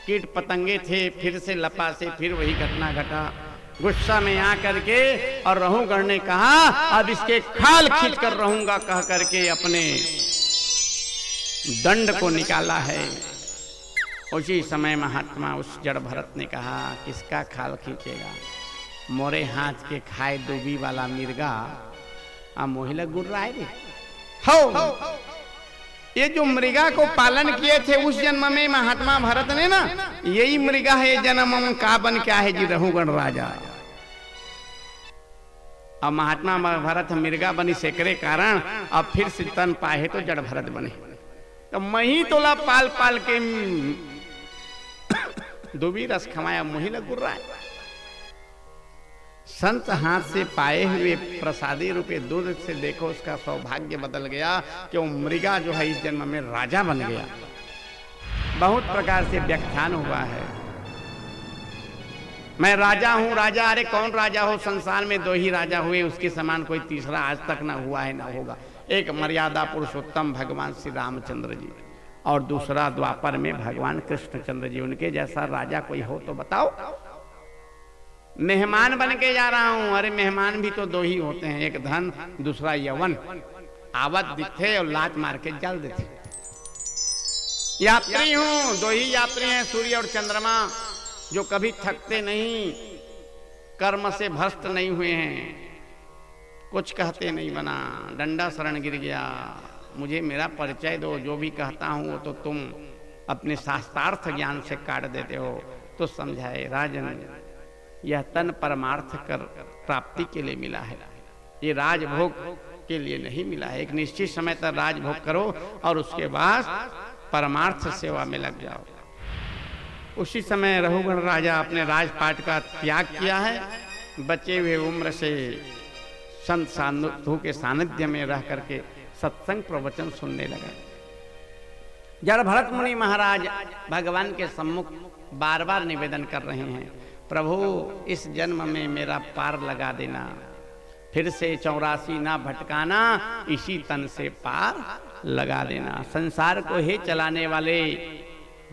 कीट पतंगे थे, फिर से लपा से फिर वही घटना घटा। गुस्सा में आ करके और रहूगढ़ ने कहा अब इसके खाल खींच कर रहूंगा, कह करके अपने दंड को निकाला है। उसी समय महात्मा उस जड़ भरत ने कहा किसका खाल खींचेगा, मोरे हाथ के खाए डूबी वाला मिर्गा आ मोहिला गुर्राए रे हो। ये जो मृगा को पालन किए थे उस जन्म में महात्मा भरत ने ना, यही मृगा है जन्म में का बन क्या है जी रहूगढ़ राजा। अब महात्मा भरत मृगा बनी सेकरे कारण अब फिर से तन पाए तो जड़ भरत बने। तो मही तोला पाल पाल के दुबी रस खवाया मोहिला गुर्रा। संत हाथ से पाए हुए प्रसादी रूपे दूध से देखो उसका सौभाग्य बदल गया कि वो मृगा जो है इस जन्म में राजा बन गया। बहुत प्रकार से व्याख्यान हुआ है, मैं राजा हूं राजा, अरे कौन राजा हो, संसार में दो ही राजा हुए, उसके समान कोई तीसरा आज तक ना हुआ है ना होगा। एक मर्यादा पुरुषोत्तम भगवान श्री रामचंद्र जी और दूसरा द्वापर में भगवान कृष्णचंद्र जी, उनके जैसा राजा कोई हो तो बताओ। मेहमान बन के जा रहा हूं, अरे मेहमान भी तो दो ही होते हैं, एक धन दूसरा यवन। आवत दिखे और लात मार के जल देते। यात्री हूं, दो ही यात्री हैं, सूर्य और चंद्रमा, जो कभी थकते नहीं, कर्म से भ्रष्ट नहीं हुए हैं, कुछ कहते नहीं बना, डंडा शरण गिर गया, मुझे मेरा परिचय दो, जो भी कहता हूं वो तो तुम अपने शास्त्रार्थ ज्ञान से काट देते हो। तो समझाए राजन, यह तन परमार्थ कर प्राप्ति के लिए मिला है, ये राजभोग के लिए नहीं मिला है। एक निश्चित समय तक राजभोग करो और उसके बाद परमार्थ सेवा में लग जाओ। उसी समय रहूगढ़ राजा अपने राजपाट का त्याग किया है, बचे हुए उम्र से संत साधु के सानिध्य में रह करके सत्संग प्रवचन सुनने लगा। जड़ भरत मुनि महाराज भगवान के सम्मुख बार बार निवेदन कर रहे हैं, प्रभु इस जन्म में मेरा पार लगा देना, फिर से 84 ना भटकाना, इसी तन से पार लगा देना। संसार को ही चलाने वाले,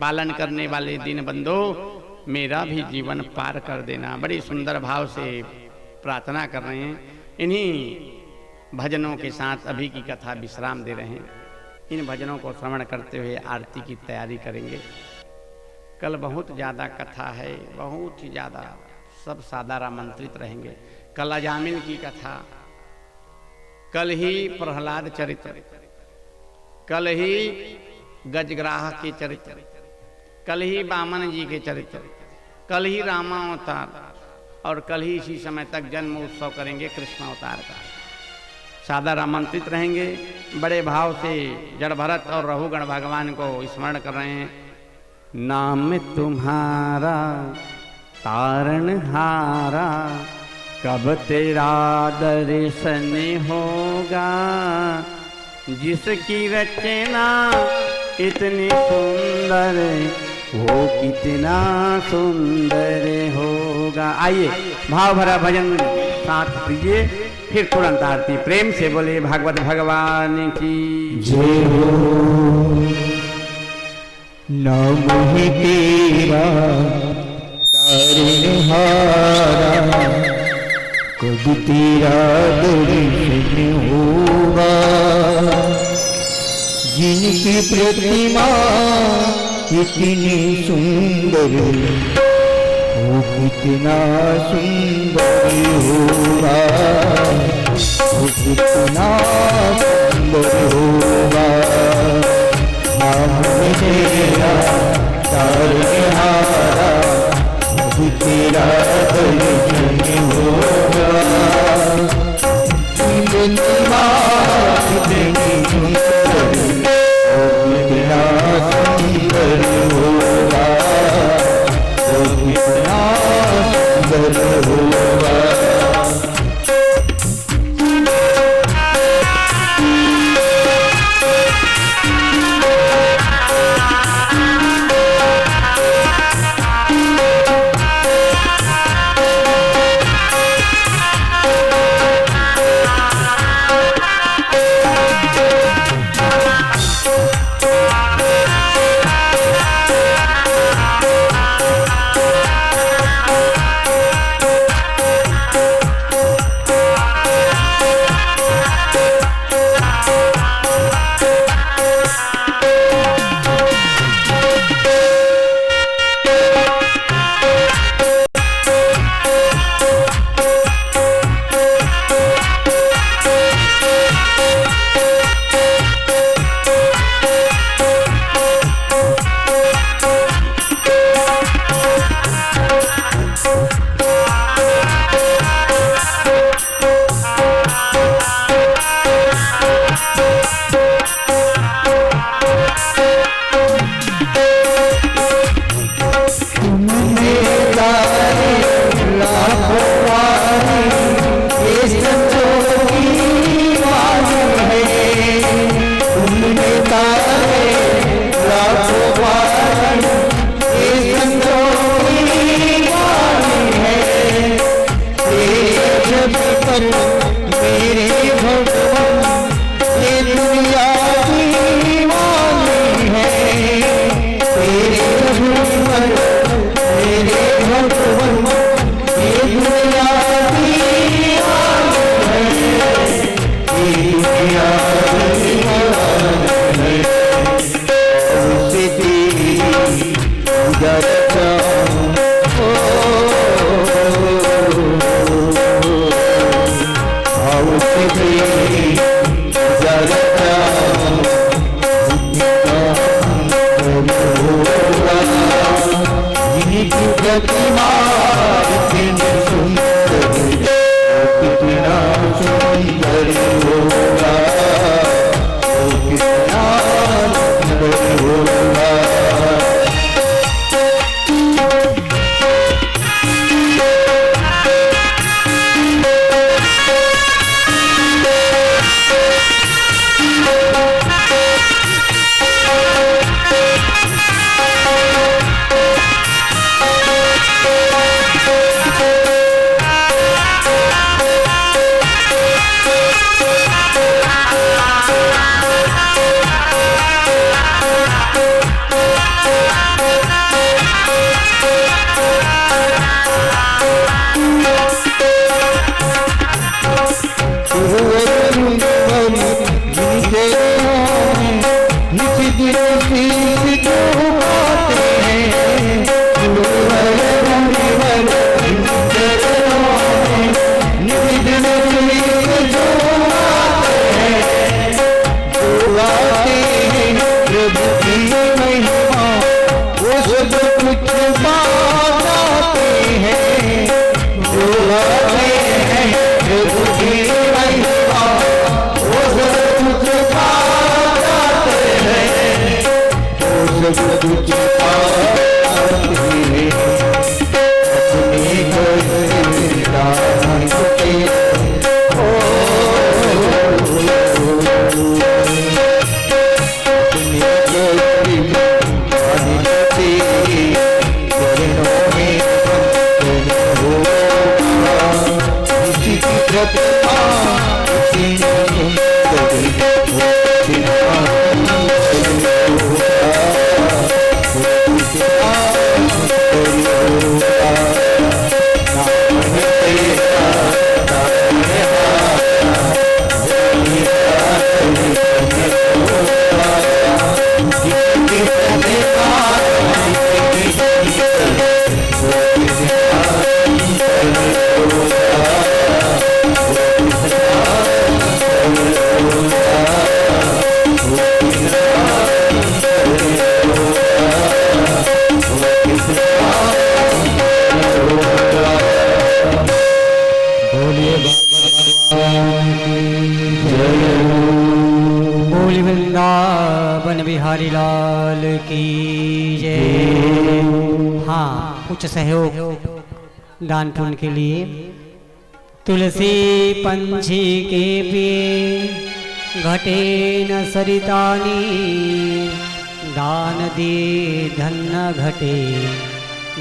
पालन करने वाले दीन बंधो, मेरा भी जीवन पार कर देना। बड़ी सुंदर भाव से प्रार्थना कर रहे हैं। इन्हीं भजनों के साथ अभी की कथा विश्राम दे रहे हैं। इन भजनों को श्रवण करते हुए आरती की तैयारी करेंगे। कल बहुत ज़्यादा कथा है, बहुत ही ज़्यादा, सब साधारण आमंत्रित रहेंगे। कल अजामिल की कथा, कल ही प्रहलाद चरित्र, कल ही गजग्राह के चरित्र, कल ही वामन जी के चरित्र, कल ही रामावतार, और कल ही इसी समय तक जन्म उत्सव करेंगे कृष्ण अवतार का। साधारण आमंत्रित रहेंगे। बड़े भाव से जड़ भरत और रहूगढ़ भगवान को स्मरण कर रहे हैं। नाम तुम्हारा तारणहारा, कब तेरा दर्शन होगा, जिसकी रचना इतनी सुंदर, वो कितना सुंदर होगा। आइए भाव भरा भजन साथ दीजिए, फिर तुरंत आरती। प्रेम से बोले भागवत भगवान की जय हो। नाम है तेरा तारणहारा, कब तेरा दर्शन होगा, जिनकी प्रतिमा कितनी सुंदर, वो कितना सुंदर होगा, वो कितना सुंदर होगा। नाम तेरा तारणहारा, वो तेरा दर्शन होगा, प्रतिमा कितनी सुंदर, कितना सुंदर होगा, वो कितना सुंदर होगा। बिहारी लाल की जय। हाँ, कुछ सहयोग दान पुण्य के लिए। तुलसी पंछी के पिए घटे न सरितानी, दान दे धन घटे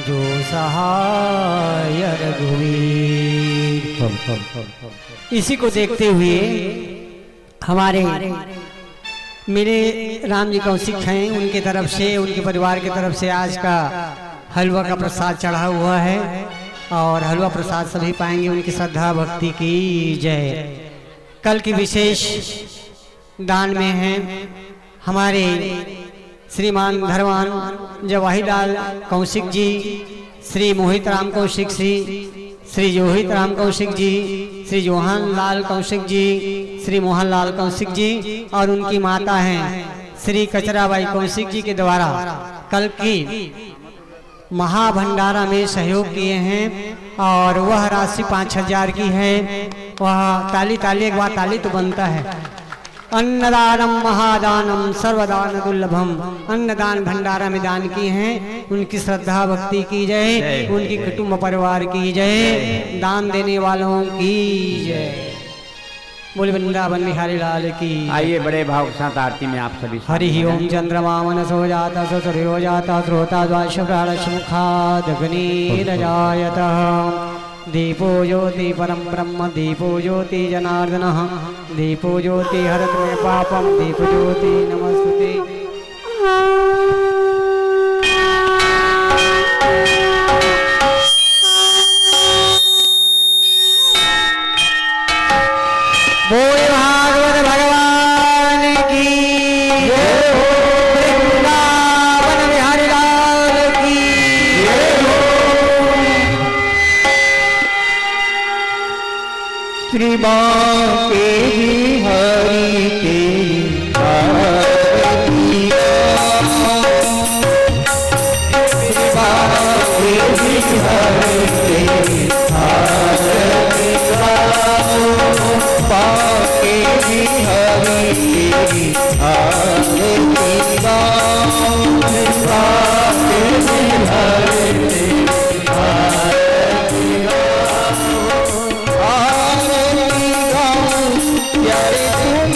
जो सहाय रघुवीर। इसी को देखते हुए हमारे मेरे राम जी कौशिक हैं, उनके तरफ से, उनके परिवार की तरफ से आज का हलवा का प्रसाद चढ़ा हुआ है और हलवा प्रसाद सभी पाएंगे। उनकी श्रद्धा भक्ति की जय। कल की विशेष दान में हैं हमारे श्रीमान धर्मान जवाहिरलाल कौशिक जी, श्री मोहित राम कौशिक श्री जोहित राम कौशिक जी, श्री जोहान लाल कौशिक जी, श्री मोहन लाल कौशिक जी और उनकी माता हैं श्री कचराबाई कौशिक जी के द्वारा कल की महाभंडारा में सहयोग किए हैं और वह राशि 5,000 की है। वह ताली ताली एक बार ताली तो बनता है। अन्नदानम महादानम सर्वदान दुर्लभम, अन्नदान भंडारा में दान किए हैं। उनकी श्रद्धा भक्ति की जय, उनकी कुटुंब परिवार की जय, दान देने वालों की जय। बोले वृंदावन बिहारी लाल की। आइए बड़े भाव के साथ आरती में आप सभी हरि ओम चंद्रमा मनसो जाता सूर्यो जाता श्रोता द्वाशुभ्रालक्ष्मुखादग्निरजायत दीपो ज्योति परम ब्रह्म दीपो ज्योति जनार्दन दीपो ज्योति हरत मे पापम दीपो ज्योति नमस्तुते। बोले भागवत भगवान की जय हो, वृंदावन बिहारी लाल की जय हो। श्री बांके हरि के आरती श्री बांके हरि के आरती बांके हरि के आरती बांके हरि के प्यारे तुम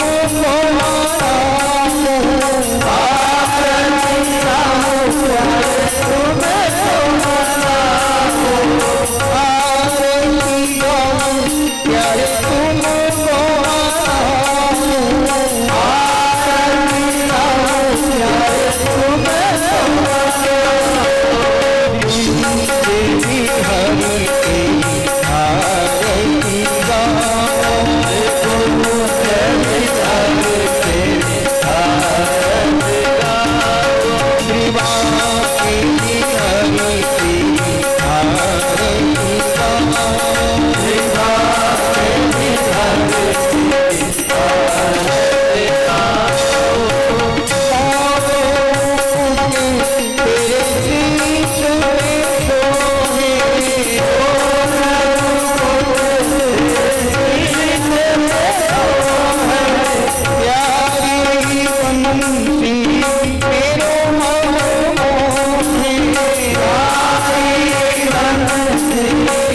प्यारे तुम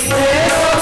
जय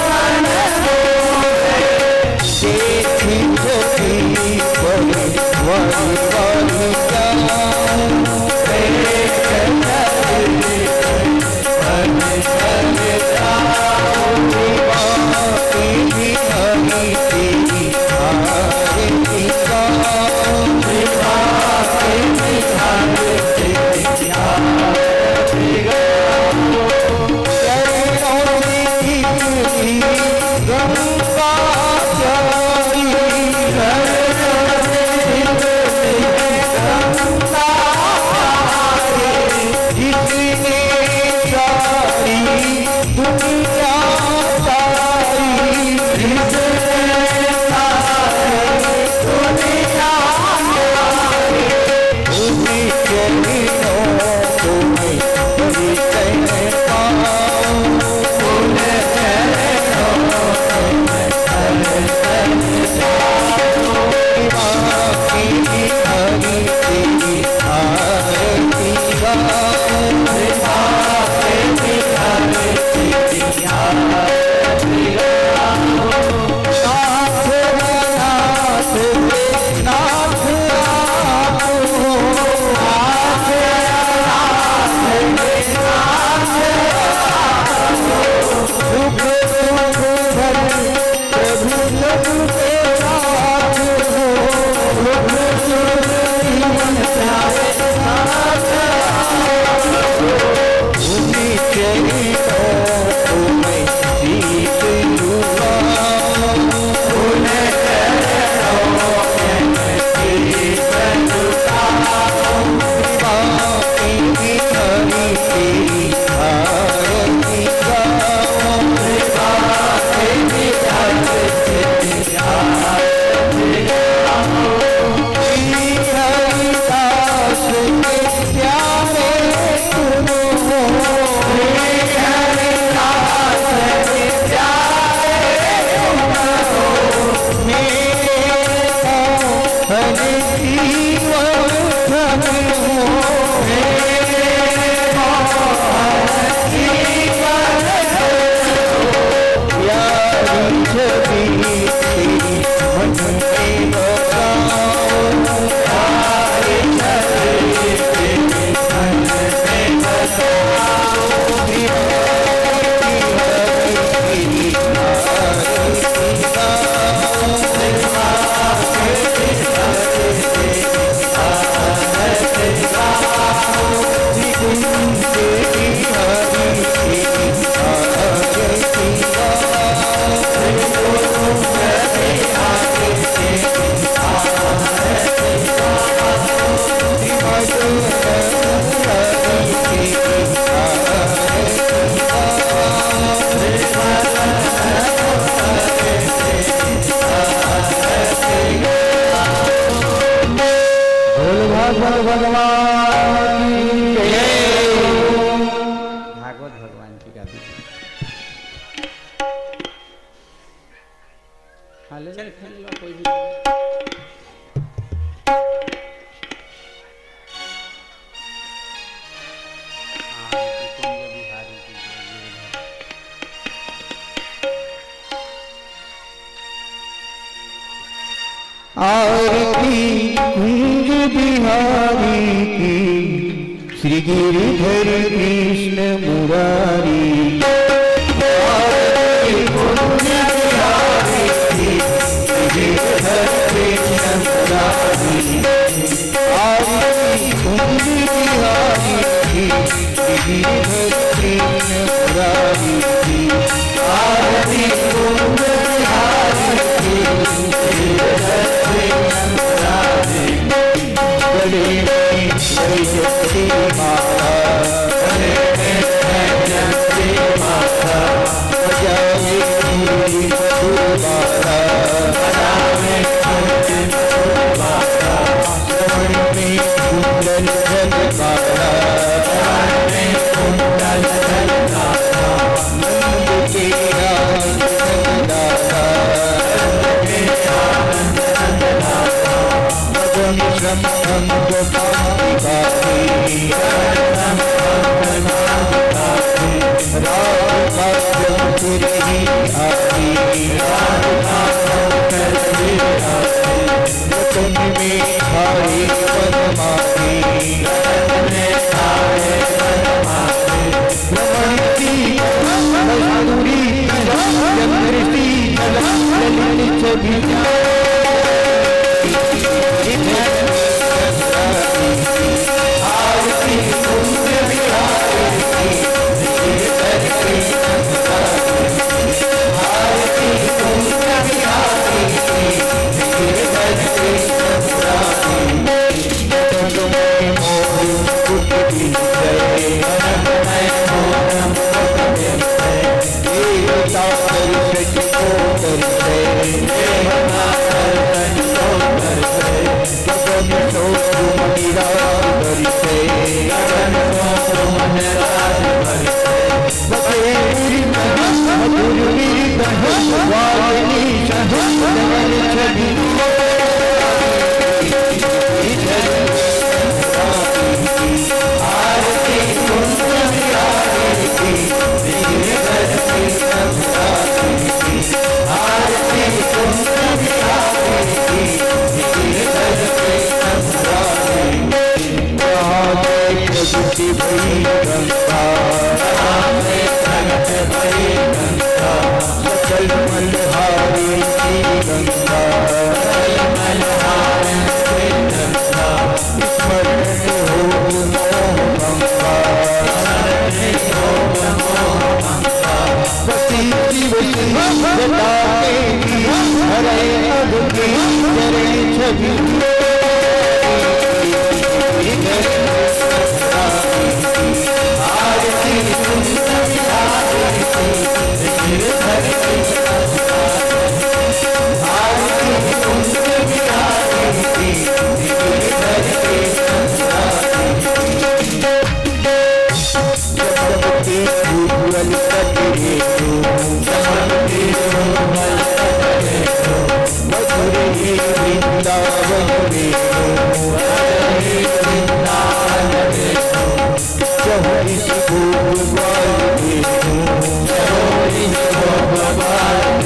खा ले चल खेल लो कोई भी आरती कुंज बिहारी की श्री गिरिधर कृष्ण मुरारी आरती कुंज बिहारी की श्री गिरिधर कृष्ण मुरारी आरती कुंज बिहारी की श्री गिरिधर कृष्ण मुरारी आरती कुंज बिहारी की गले में जयती माता गले में जयती माता बजावे पूरी माता बजावे पूरी माता श्रवण में कुंडल जल माता श्रवण में कुंडल जल माता नंद के आनंद दाता नंद के आनंद दाता मगन श्रमण गोपालिकासी राधि आती रतन में खाए पदमाती भ्रमणती मधुरी चंद्रती ललित छवि आरती कुंज बिहारी आरती कुंज बिहारी भगवान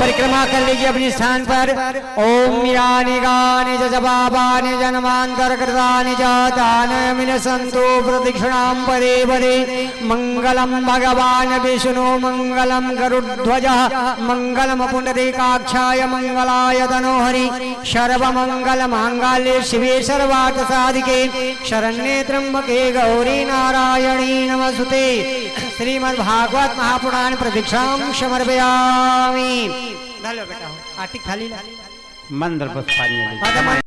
परिक्रमा कर लीजिए अपने स्थान पर। ओम मीरानि गानि जबाबानि जन्मांतर कृतानि जातानि संतो प्रदक्षिणां परे परे। मंगलम भगवान विष्णु मंगलम गरुड़ध्वज मंगलम पुंडरीकाक्षाय मंगलाय तनोहरि। सर्वमंगल मांगल्ये शिवे सर्वार्थ साधिके शरण्ये त्र्यंबके गौरी नारायणी नमस्तुते। श्रीमद्भागवत महापुराण प्रदीक्षां समर्पयामि। आर्टिक खाली मंत्र पुष्पांजलि।